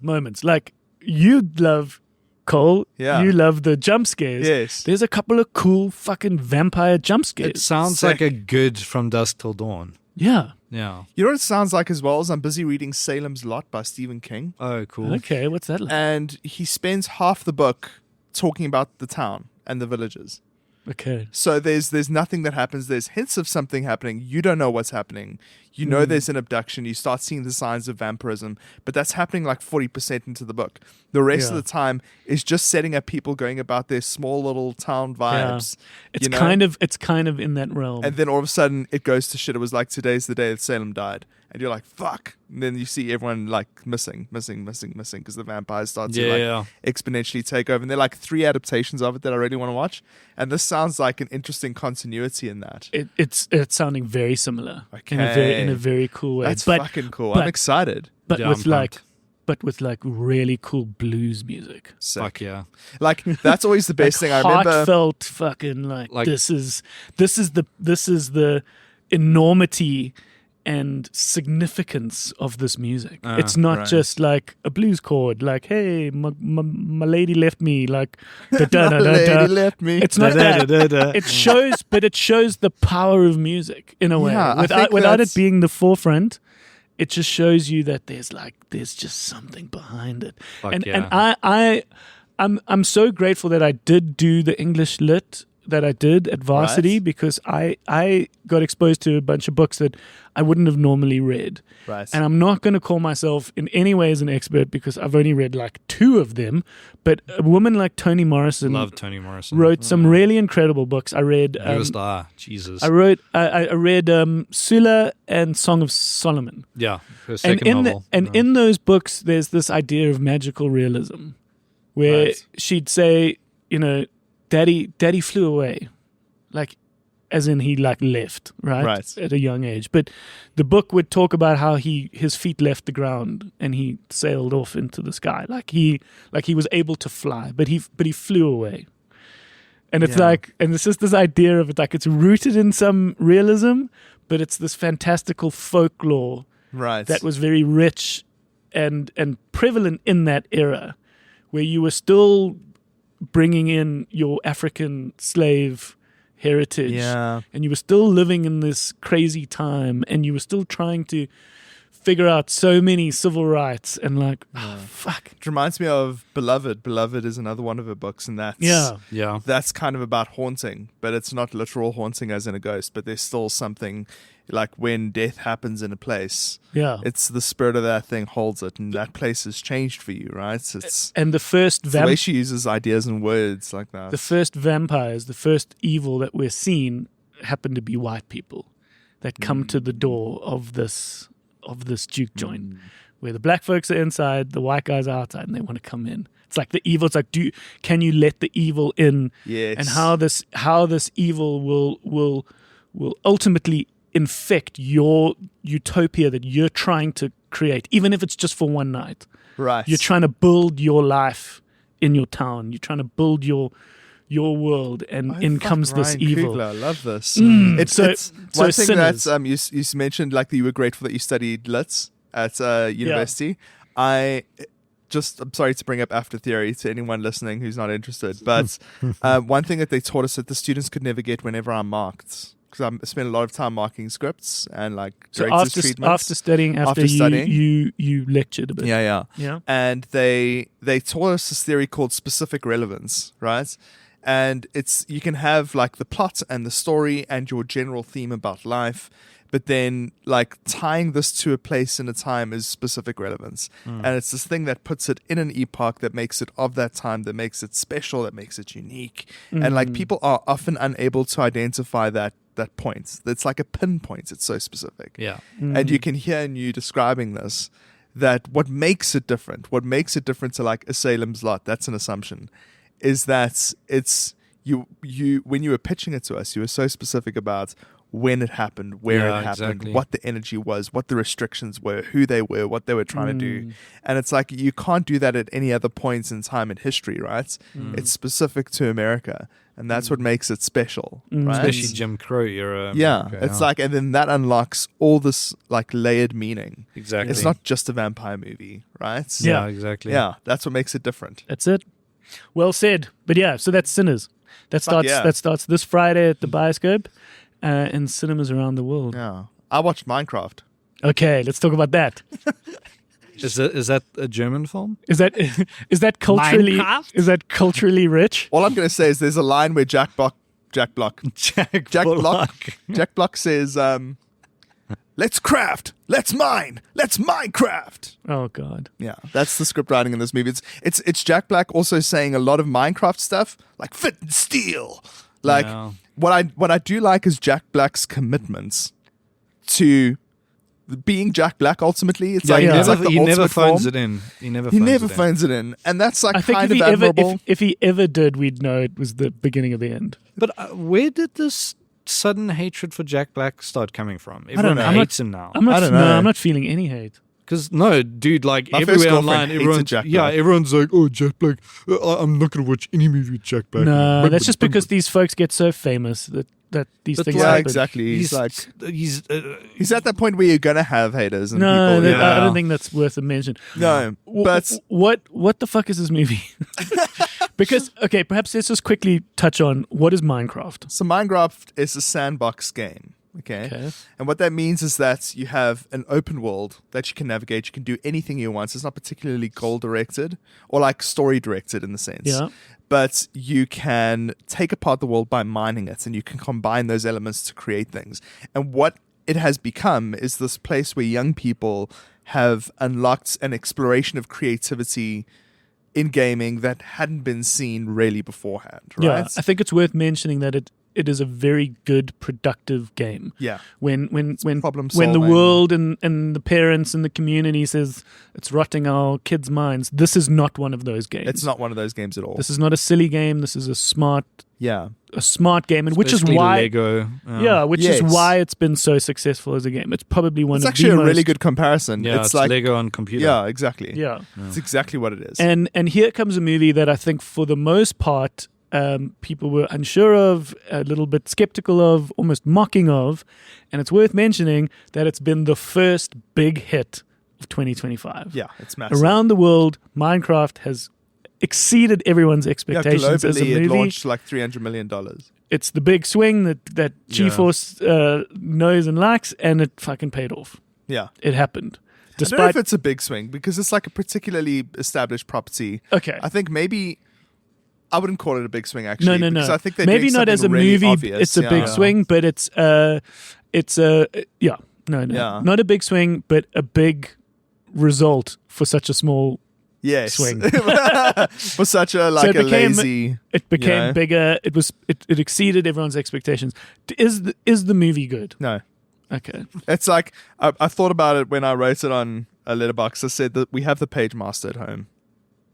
moments, like you love Cole, Yeah. you love the jump scares. Yes. There's a couple of cool fucking vampire jump scares. It sounds Sick. like a good From Dusk Till Dawn. Yeah. Yeah. You know what it sounds like as well? Is I'm busy reading Salem's Lot by Stephen King. Oh, cool. Okay, what's that like? And he spends half the book talking about the town and the villages. Okay. So there's nothing that happens. There's hints of something happening. You don't know what's happening. You know there's an abduction. You start seeing the signs of vampirism, but that's happening like 40% into the book. The rest Yeah. of the time is just setting up people going about their small little town vibes. It's you know? it's kind of in that realm. And then all of a sudden it goes to shit. It was like today's the day that Salem died. And you're like, fuck. And then you see everyone like missing because the vampires start to Yeah. exponentially take over. And there are like 3 adaptations of it that I really want to watch. And this sounds like an interesting continuity in that. It's sounding very similar Okay. in a very cool way. That's but fucking cool. but- I'm excited. but Yeah, with I'm like pumped. but with really cool blues music. Sick. Fuck yeah. Like that's always the best Like thing I remember. heartfelt fucking like Like- this is the enormity and significance of this music. It's not right. just like a blues chord, like hey, my lady left me, like da da My da da. lady left me. It's not that. Da-da-da-da-da. It shows the power of music in a way. Yeah, I think without that's- it being the forefront, it just shows you that there's just something behind it. Fuck and yeah. I'm so grateful that I did do the English lit that I did at varsity, Right. because I got exposed to a bunch of books that I wouldn't have normally read. Right. And I'm not going to call myself in any way as an expert because I've only read like 2 of them. But a woman like Toni Morrison Love Toni Morrison. wrote some really incredible books. I read Newest Jesus. I read Sula and Song of Solomon. Yeah. Her And second in novel. in those books there's this idea of magical realism where Right. she'd say, you know, daddy flew away like as in he like left, Right. at a young age. But the book would talk about how his feet left the ground and he sailed off into the sky. Like he was able to fly, but he flew away. And it's like, and it's just this idea of it, like it's rooted in some realism, but it's this fantastical folklore Right. that was very rich and prevalent in that era, where you were still bringing in your African slave heritage, and you were still living in this crazy time, and you were still trying to figure out so many civil rights, and like, fuck. It reminds me of Beloved. Beloved is another one of her books, and that's Yeah. that's kind of about haunting, but it's not literal haunting as in a ghost, but there's still something like when death happens in a place. Yeah. It's the spirit of that thing holds it, and that place has changed for you, right? It's And the first the way she uses ideas and words like that. the first vampires, the first evil that we're seeing, happen to be white people that come to the door of this juke joint, where the black folks are inside, the white guys are outside, and they want to come in. It's like the evil. It's like, can you let the evil in? Yes. And how this evil will ultimately infect your utopia that you're trying to create, even if it's just for one night. Right. You're trying to build your life in your town. You're trying to build your world, and in comes this Ryan evil. Coogler, I love this. It's So one thing Sinners. that you mentioned, like that you were grateful that you studied Lit at university. I'm sorry to bring up after theory to anyone listening who's not interested, but one thing that they taught us that the students could never get whenever I'm marked, because I spent a lot of time marking scripts and like So director's treatments. after studying, you lectured a bit. Yeah. And they taught us this theory called specific relevance, right? And you can have like the plot and the story and your general theme about life, but then like tying this to a place and a time is specific relevance. And it's this thing that puts it in an epoch, that makes it of that time, that makes it special, that makes it unique. And like people are often unable to identify that point. It's like a pinpoint. It's so specific. Yeah. And you can hear in you describing this that what makes it different to like a Salem's Lot, that's an assumption, is that it's you when you were pitching it to us, you were so specific about when it happened, where it happened, exactly. what the energy was, what the restrictions were, who they were, what they were trying to do. And it's like you can't do that at any other points in time in history, right? It's specific to America. And that's what makes it special, right? Especially Jim Crow era. Yeah, America, it's like, and then that unlocks all this like layered meaning. Exactly. It's not just a vampire movie, right? Yeah, exactly. Yeah, that's what makes it different. That's it. Well said. But yeah, so that's Sinners. That starts this Friday at the Bioscope in cinemas around the world. Yeah, I watched Minecraft. Okay, let's talk about that. Is that a German film? Is that culturally Minecraft? is that culturally rich? All I'm going to say is there's a line where Jack Block says, "Let's craft, let's mine, let's Minecraft." Oh God. Yeah, that's the script writing in this movie. It's Jack Black also saying a lot of Minecraft stuff, like fit and steel. Like what I do like is Jack Black's commitments to being Jack Black. Ultimately, it's He the never ultimate phones form. it in. He never phones it in, and that's like I think kind if of he admirable. if he ever did, we'd know it was the beginning of the end. But where did this sudden hatred for Jack Black start coming from? don't Everyone know. hates him now. I don't know. I'm not feeling any hate. Because no, dude, like My first everywhere girlfriend online, hated everyone's Jack Black. everyone's like, "Oh, Jack Black, I'm not gonna watch any movie with Jack Black." No, that's just because these folks get so famous that these But things Yeah, happen. exactly. He's he's at that point where you're gonna have haters and No, people. I don't think that's worth a mention. No, but What the fuck is this movie? Because okay, perhaps let's just quickly touch on what is Minecraft. so Minecraft is a sandbox game. Okay. And what that means is that you have an open world that you can navigate. You can do anything you want. So it's not particularly goal directed or like story directed in the sense. Yeah. But you can take apart the world by mining it, and you can combine those elements to create things. And what it has become is this place where young people have unlocked an exploration of creativity in gaming that hadn't been seen really beforehand, right? Yeah, I think it's worth mentioning that it is a very good, productive game. Yeah. When Problem when the solving. world and the parents and the community says it's rotting our kids' minds, this is not one of those games. It's not one of those games at all. This is not a silly game. This is a smart game, and which is Basically why Lego. which is why it's been so successful as a game. It's probably one It's of actually the a most, really good comparison. Yeah, it's it's like Lego on computer. Yeah, exactly. Yeah. It's exactly what it is. And here comes a movie that I think for the most part people were unsure of, a little bit skeptical of, almost mocking of, and it's worth mentioning that it's been the first big hit of 2025. Yeah, it's massive. Around the world, Minecraft has exceeded everyone's expectations as a globally, movie. it launched like $300 million. It's the big swing that GeForce knows and likes, and it fucking paid off. Yeah. It happened. I don't know if it's a big swing because it's like a particularly established property. Okay. I think maybe I wouldn't call it a big swing actually. No. Because I think they're maybe doing not as a something really movie. obvious. It's a big swing, but it's a Yeah. not a big swing, but a big result for such a small. Yes. Swing. For such a So it a became- lazy. It became know? bigger. It exceeded everyone's expectations. Is the movie good? No. Okay. It's like I thought about it when I wrote it on a letterbox. I said that we have the page master at home.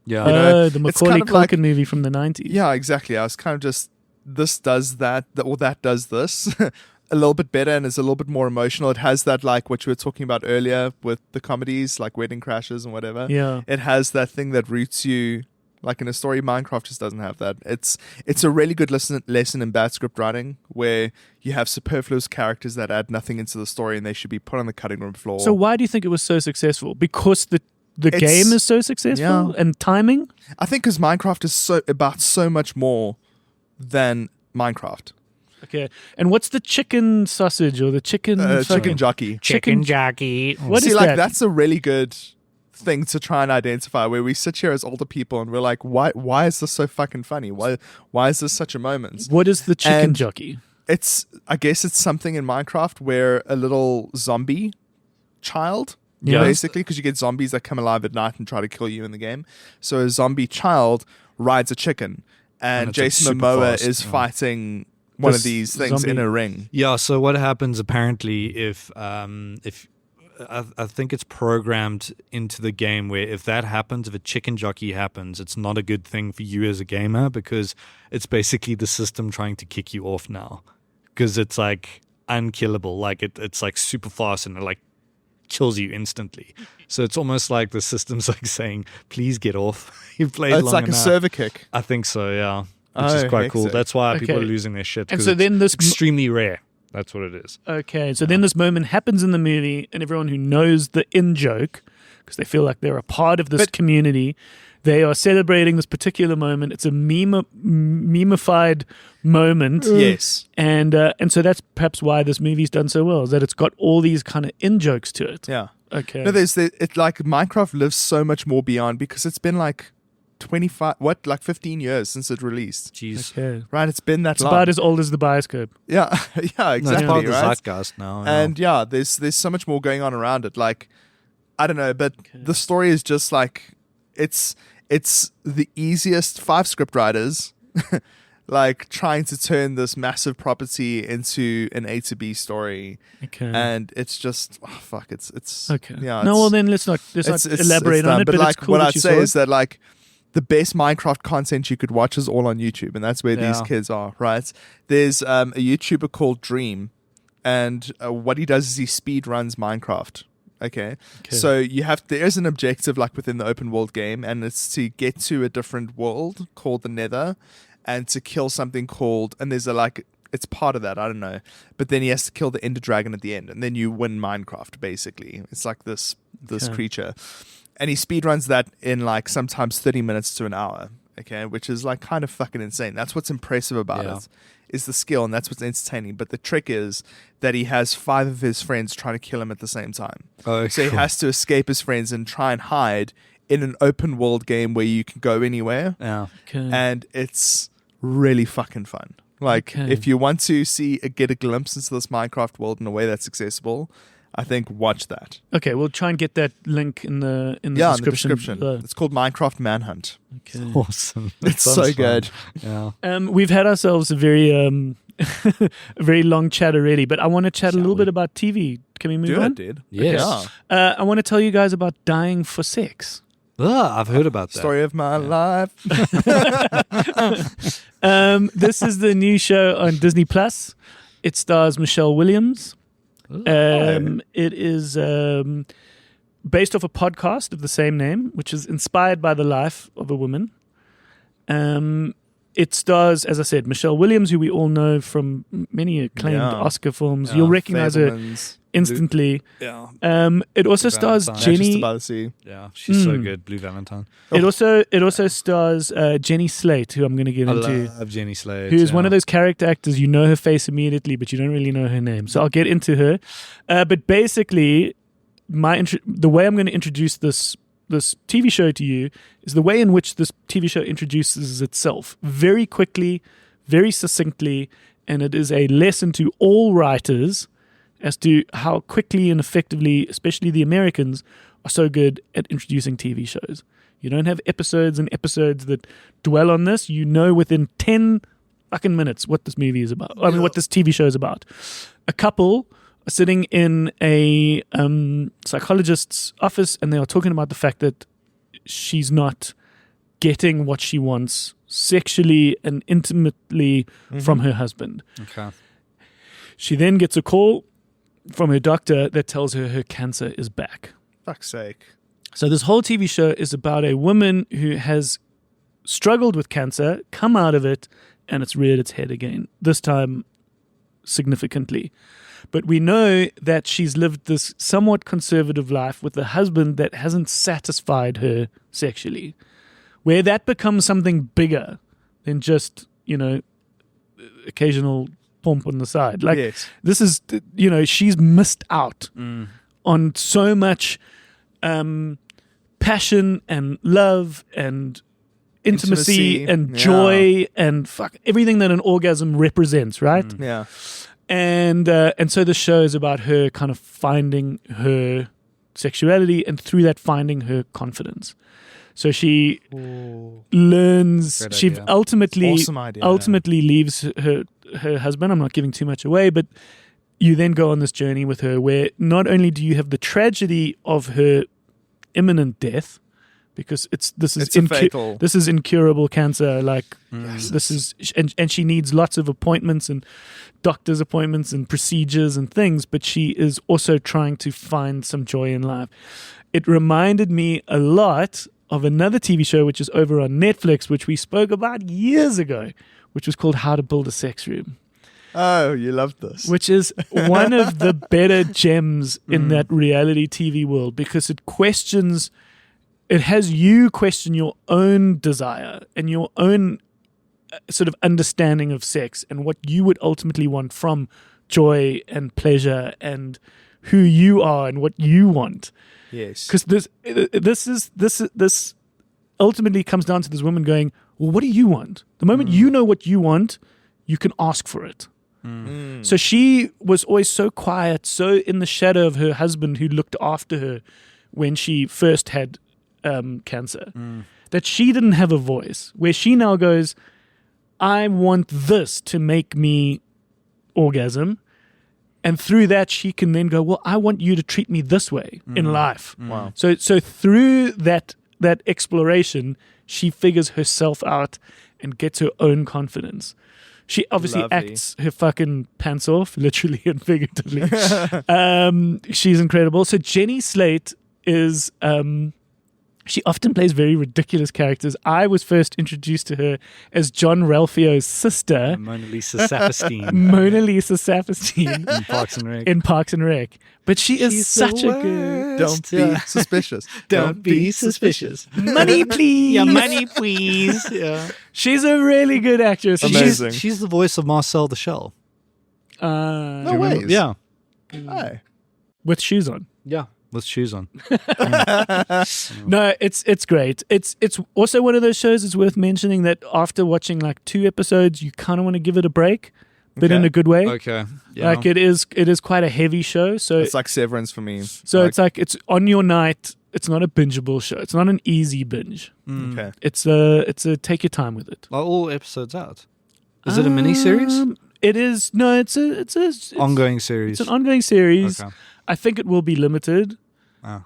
Yeah. know, The it's Macaulay kind of like- Culkin movie from the 90s. Yeah, exactly. I was kind of just this does that, or that does this a little bit better, and is a little bit more emotional. It has that like what you were talking about earlier with the comedies, like Wedding Crashers and whatever. Yeah. It has that thing that roots you. Like in a story, Minecraft just doesn't have that. It's a really good lesson in bad script writing, where you have superfluous characters that add nothing into the story, and they should be put on the cutting room floor. So why do you think it was so successful? Because the It's- game is so successful Yeah. and timing? I think because Minecraft is about so much more than Minecraft. Okay. And what's the chicken sausage or the chicken Chicken jockey. Chicken jockey. What See, is like that? that's a really good thing to try and identify, where we sit here as older people and we're like, why is this so fucking funny? Why is this such a moment? What is the chicken And- jockey? I guess it's something in Minecraft where a little zombie child, Yeah. basically, because you get zombies that come alive at night and try to kill you in the game. So a zombie child rides a chicken, and it's, like, Jason super Momoa fast, is yeah. fighting one This of these things zombie- in a ring. Yeah, so what happens apparently if I think it's programmed into the game where if that happens, if a chicken jockey happens, it's not a good thing for you as a gamer, because it's basically the system trying to kick you off now, because it's like unkillable. Like it's like super fast and it like kills you instantly. So it's almost like the system's like saying, please get off. You've played It's long like a enough. server kick. I think so, yeah. Which is Oh, quite cool. hectic. That's why people are Okay. losing their shit. And 'cause so it's then this extremely rare. That's what it is. Okay, so then this moment happens in the movie, and everyone who knows the in-joke, because they feel like they're a part of this community, they are celebrating this particular moment. It's a memified moment. Yes. And so that's perhaps why this movie's done so well, is that it's got all these kind of in-jokes to it. Yeah. Okay. No, it like Minecraft lives so much more beyond, because it's been like 15 years since it released. Jeez. Okay. Right, it's been that It's long. about as old as the bioscope. Yeah, yeah, No, exactly. it's part of the right? zeitgeist now. yeah. And yeah, there's so much more going on around it. Like, I don't know, but the story is just like it's the easiest 5 script writers like trying to turn this massive property into an A to B story, Okay. and it's just it's Okay. yeah. No, it's- well then let's not it's elaborate on done. it. But like it's cool what that I'd you say saw is it. that like the best Minecraft content you could watch is all on YouTube, and that's where these Yeah. kids are. Right? There's a YouTuber called Dream, and what he does is he speed runs Minecraft. Okay. So there is an objective like within the open world game, and it's to get to a different world called the Nether, and to kill something called, and there's it's part of that, I don't know. But then he has to kill the Ender Dragon at the end, and then you win Minecraft, basically. It's like this Okay. creature. And he speedruns that in like sometimes 30 minutes to an hour, okay? Which is like kind of fucking insane. That's what's impressive about Yeah. it, is the skill, and that's what's entertaining. But the trick is that he has 5 of his friends trying to kill him at the same time. Oh, So he cool. has to escape his friends and try and hide in an open world game where you can go anywhere. Yeah. Okay. And it's really fucking fun. Like, Okay. if you want to get a glimpse into this Minecraft world in a way that's accessible, I think watch that. Okay, we'll try and get that link in the Yeah, in the description. description. It's called Minecraft Manhunt. Okay. Awesome. It's That so sounds fun. good. Yeah. We've had ourselves a very a very long chat already, but I want to chat a little bit about TV. Can we move on? Dude. Yes. Yeah. I want to tell you guys about Dying for Sex. I've heard about that. Story of my life. This is the new show on Disney Plus. It stars Michelle Williams. It is based off a podcast of the same name, which is inspired by the life of a woman. It stars, as I said, Michelle Williams, who we all know from many acclaimed Oscar films. You'll recognize her instantly. Yeah. It also stars Valentine. Jenny. By the sea. Yeah, she's so good. Blue Valentine. It also stars Jenny Slate, who I'm going to get into. I love Jenny Slade. Who is one of those character actors, you know her face immediately, but you don't really know her name. So I'll get into her. But basically, the way I'm going to introduce this TV show to you is the way in which this TV show introduces itself. Very quickly, very succinctly, and it is a lesson to all writers as to how quickly and effectively, especially the Americans, are so good at introducing TV shows. You don't have episodes and episodes that dwell on this. You know within 10 fucking minutes what this movie is about. I mean, what this TV show is about. A couple are sitting in a psychologist's office, and they are talking about the fact that she's not getting what she wants sexually and intimately from her husband. Okay. She then gets a call from her doctor that tells her cancer is back. Fuck's sake. So this whole TV show is about a woman who has struggled with cancer, come out of it, and it's reared its head again, this time significantly. But we know that she's lived this somewhat conservative life with a husband that hasn't satisfied her sexually, where that becomes something bigger than just, occasional pump on the side. Like, Yes. this is, she's missed out on so much passion and love and intimacy and joy and everything that an orgasm represents, right? Yeah. And so the show is about her kind of finding her sexuality and through that finding her confidence. So she learns. Great She idea. Awesome idea. ultimately leaves her husband. I'm not giving too much away, but you then go on this journey with her where not only do you have the tragedy of her imminent death, because this is fatal. this is incurable cancer. Like this is, and she needs lots of appointments and doctor's appointments and procedures and things. But she is also trying to find some joy in life. It reminded me a lot of another TV show which is over on Netflix, which we spoke about years ago, which was called How to Build a Sex Room. Oh, you loved this. Which is one of the better gems in that reality TV world, because it has you question your own desire and your own sort of understanding of sex and what you would ultimately want from joy and pleasure and who you are and what you want. Yes. Because this ultimately comes down to this woman going, well, what do you want? The moment you know what you want, you can ask for it. So she was always so quiet, so in the shadow of her husband who looked after her when she first had cancer, that she didn't have a voice, where she now goes, I want this to make me orgasm. And through that, she can then go, well, I want you to treat me this way in life. Wow. So through that exploration, she figures herself out and gets her own confidence. She obviously Lovely. acts her fucking pants off, literally and figuratively. She's incredible. So Jenny Slate is... she often plays very ridiculous characters. I was first introduced to her as John Ralphio's sister, Mona Lisa Saperstein Mona Lisa Saperstein, in Parks and Rec. in Parks and Rec. But she is She's such the a good... Don't be suspicious. Don't be suspicious. Money, please. Yeah, money, please. Yeah. She's a really good actress. Amazing. She's the voice of Marcel the Shell. No way. Yeah. Hey. With shoes on. Yeah. With shoes on. No, it's great. It's also one of those shows. It's worth mentioning that after watching like 2 episodes, you kind of want to give it a break, but in a good way. Okay. Yeah. Like it is quite a heavy show. So It's like Severance for me. it's on your night. It's not a bingeable show. It's not an easy binge. Okay. It's a take your time with it. Are all episodes out? Is it a mini series? It is it's Ongoing series. It's an ongoing series. Okay. I think it will be limited. Oh.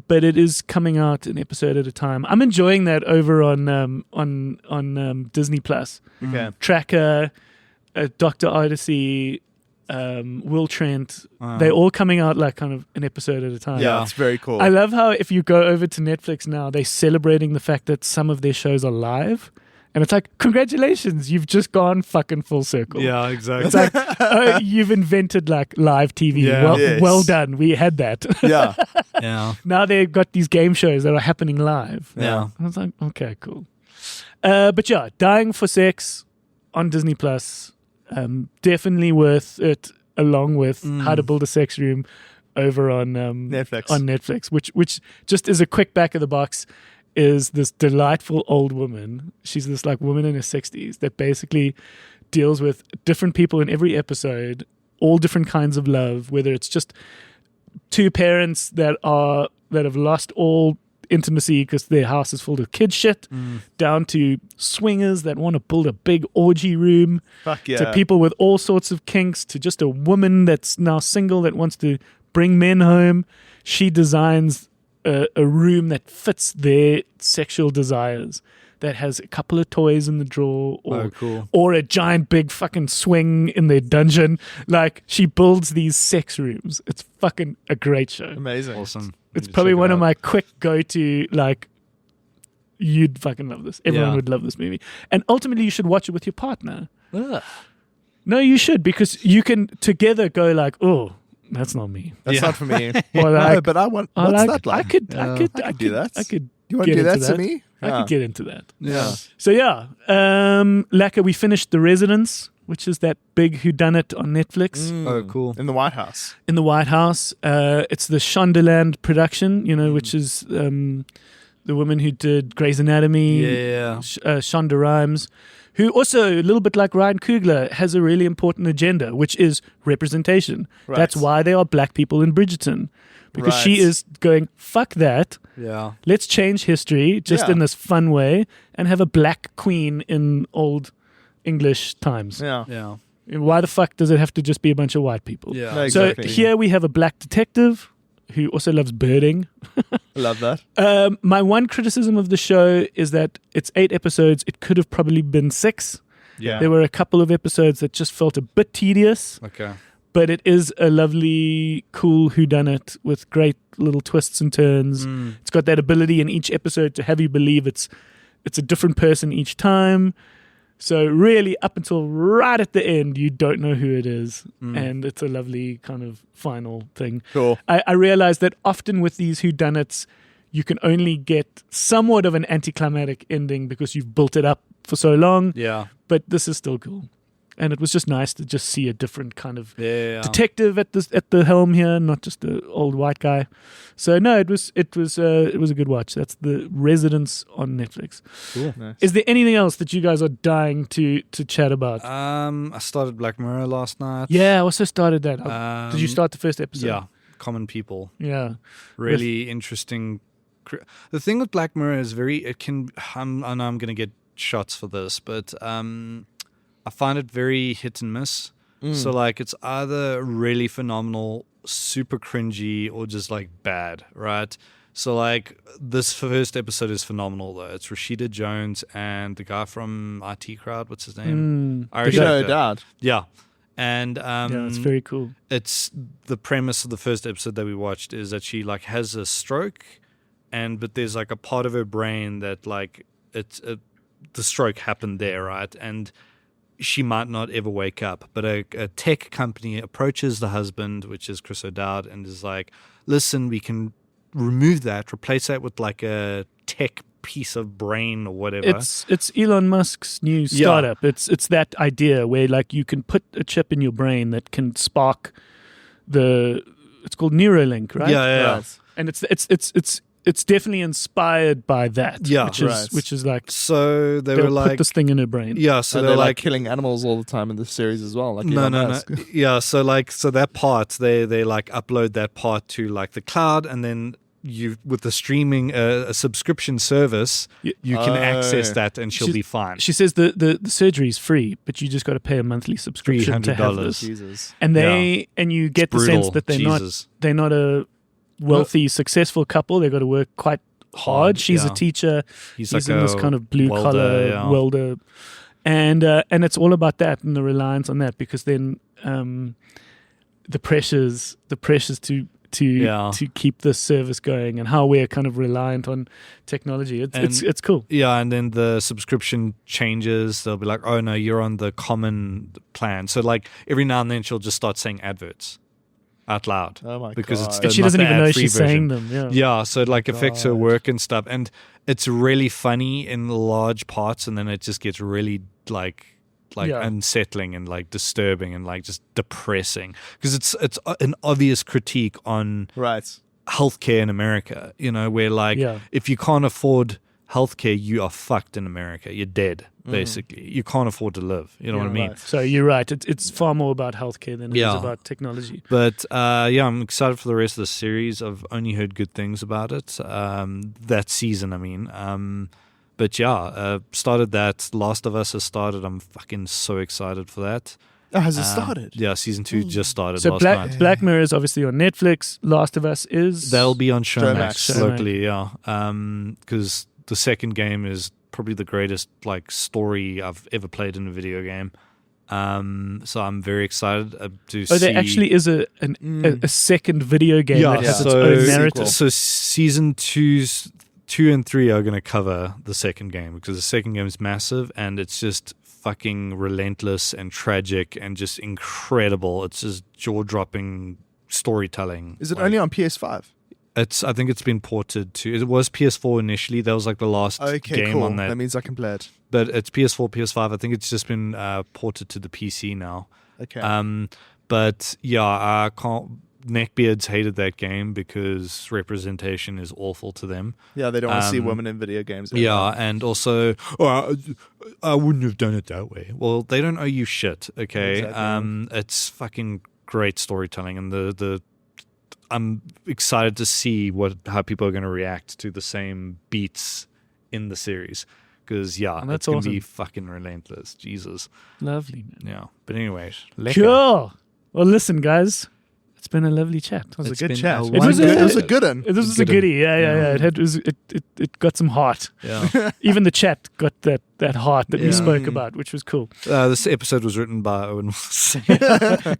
But it is coming out an episode at a time. I'm enjoying that over on Disney Plus. Okay. Tracker, Dr. Odyssey, Will Trent, they're all coming out like kind of an episode at a time. Yeah, it's very cool. I love how if you go over to Netflix now, they're celebrating the fact that some of their shows are live. And it's like, congratulations, you've just gone fucking full circle. Yeah, exactly. It's like, oh, you've invented like live TV. Yeah. Well, Yes. well done. We had that. Yeah. Yeah. Now they've got these game shows that are happening live. Yeah. I was like, okay, cool. But yeah, Dying for Sex on Disney Plus, definitely worth it, along with How to Build a Sex Room over on Netflix. On Netflix, which just is a quick back of the box, is this delightful old woman. She's this like woman in her 60s that basically deals with different people in every episode, all different kinds of love, whether it's just two parents that have lost all intimacy because their house is full of kid shit, down to swingers that want to build a big orgy room, Fuck yeah. to people with all sorts of kinks, to just a woman that's now single that wants to bring men home. She designs a room that fits their sexual desires, that has a couple of toys in the drawer, or cool. or a giant big fucking swing in their dungeon. Like, she builds these sex rooms. It's fucking a great show. Amazing. Awesome. It's Need to probably check it one of out. my quick go-to, like, you'd fucking love this. Everyone Yeah. would love this movie. And ultimately, you should watch it with your partner. Ugh. No, you should, because you can together go like, oh, that's not me. That's Yeah. not for me. Or No, like, but I want. I What's like, that like? I could do that. I could You want to get do that into to me? I could get into that. Yeah. So yeah, Lacquer, we finished The Residence, which is that big whodunit on Netflix Oh, cool. In the White House. in the White House. It's the Shondaland production, which is the woman who did Grey's Anatomy, Yeah. Shonda Rhimes, who also, a little bit like Ryan Coogler, has a really important agenda, which is representation. Right. That's why there are black people in Bridgerton. Because she Right. is going, fuck that. Yeah. Let's change history just Yeah. in this fun way and have a black queen in old English times. Yeah. Yeah. Why the fuck does it have to just be a bunch of white people? Yeah. No, exactly. So here we have a black detective who also loves birding. I love that. My one criticism of the show is that it's 8 episodes. It could have probably been 6. Yeah. There were a couple of episodes that just felt a bit tedious, Okay. but it is a lovely, cool whodunit with great little twists and turns. It's got that ability in each episode to have you believe it's a different person each time. So really, up until right at the end, you don't know who it is. And it's a lovely kind of final thing. Cool. I realize that often with these whodunits, you can only get somewhat of an anticlimactic ending because you've built it up for so long. Yeah. But this is still cool. And it was just nice to just see a different kind of Yeah. detective at the helm here, not just the old white guy. So no, it was a good watch. That's The Residence on Netflix. Cool. Nice. Is there anything else that you guys are dying to chat about? I started Black Mirror last night. Yeah, I also started that. Did you Um, start the first episode? Yeah. Common People. Yeah. Really interesting. The thing with Black Mirror is I know I'm going to get shots for this, but I find it very hit and miss. So like it's either really phenomenal, super cringy, or just like bad, right? So like this first episode is phenomenal though. It's Rashida Jones and the guy from IT Crowd. What's his name? Irish No actor. doubt. Yeah. And Yeah, it's very cool. it's the premise of the first episode that we watched is that she like has a stroke, but there's like a part of her brain that like the stroke happened there, right? And she might not ever wake up. But a tech company approaches the husband, which is Chris O'Dowd, and is like, listen, we can remove that, replace that with like a tech piece of brain or whatever. It's Elon Musk's new startup. It's that idea where like you can put a chip in your brain that can spark it's called Neuralink, right? Yeah. Right. And it's definitely inspired by that. Yeah, which is like So they they'll were like, put this thing in her brain. yeah, so And they're they're like like, killing animals all the time in this series as well. Like no, Elon no. Musk. Yeah, so that part they like upload that part to like the cloud, and then you with the streaming a subscription service, you can access that and she'll be fine. She says the surgery is free, but you just got to pay a monthly subscription to have this. Jesus. And and you get the sense that they're not a wealthy, successful couple. They've got to work quite hard. She's a teacher. He's like in this kind of blue collar welder, and it's all about that and the reliance on that, because then the pressures to keep this service going, and how we're kind of reliant on technology. It's cool. Yeah, and then the subscription changes. They'll be like, oh no, you're on the common plan. So like every now and then she'll just start saying adverts out loud. Oh my because God. it's And she not doesn't the even know ad-free she's version. saying them. Yeah. So it like affects her work and stuff. And it's really funny in large parts, and then it just gets really like unsettling and like disturbing and like just depressing, because it's an obvious critique on healthcare in America, where like if you can't afford healthcare, you are fucked in America. You're dead, basically. You can't afford to live. You know what I mean? Right. So you're right. It's far more about healthcare than it is about technology. But I'm excited for the rest of the series. I've only heard good things about it. That season, I mean. But started that. Last of Us has started. I'm fucking so excited for that. Oh, has it started? Yeah, season 2 just started So last night. Black Mirror is obviously on Netflix. Last of Us is... They'll be on Showmax Showmax. locally, because the second game is probably the greatest like story I've ever played in a video game. So I'm very excited to see. there actually is a second video game that has its own narrative. So season 2 and 3 are going to cover the second game, because the second game is massive and it's just fucking relentless and tragic and just incredible. It's just jaw-dropping storytelling. Is it only on PS5? I think it's been ported to. It was PS4 initially. That was like the last game on that. That means I can play it. But it's PS4, PS5. I think it's just been ported to the PC now. Okay. But yeah, I can't. Neckbeards hated that game because representation is awful to them. Yeah, they don't want to see women in video games. Yeah, and also, I wouldn't have done it that way. Well, they don't owe you shit, okay? Exactly. It's fucking great storytelling, and I'm excited to see how people are going to react to the same beats in the series. Because, it's going to be fucking relentless. Jesus. Lovely, man. Yeah. But anyways. Cool. Well, listen, guys. It's been a lovely chat. It was a good chat. It was a good one. It was a goodie. Yeah. It got some heart. Yeah. Even the chat got that heart that we spoke about, which was cool. This episode was written by Owen Wilson.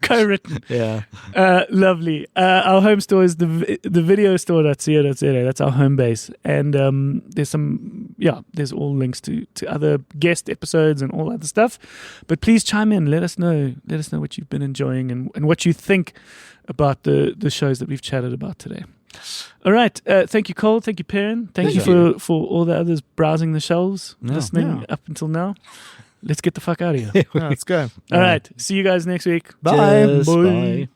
Co-written. Yeah. Lovely. Our home store is the thevideostorepod.co.za. That's our home base. And there's all links to other guest episodes and all other stuff. But please chime in. Let us know what you've been enjoying and what you think about the shows that we've chatted about today. All right. Thank you, Cole. Thank you, Perrin. Thank you for all the others browsing the shelves, listening up until now. Let's get the fuck out of here. Let's go. All right. See you guys next week. Bye. Bye.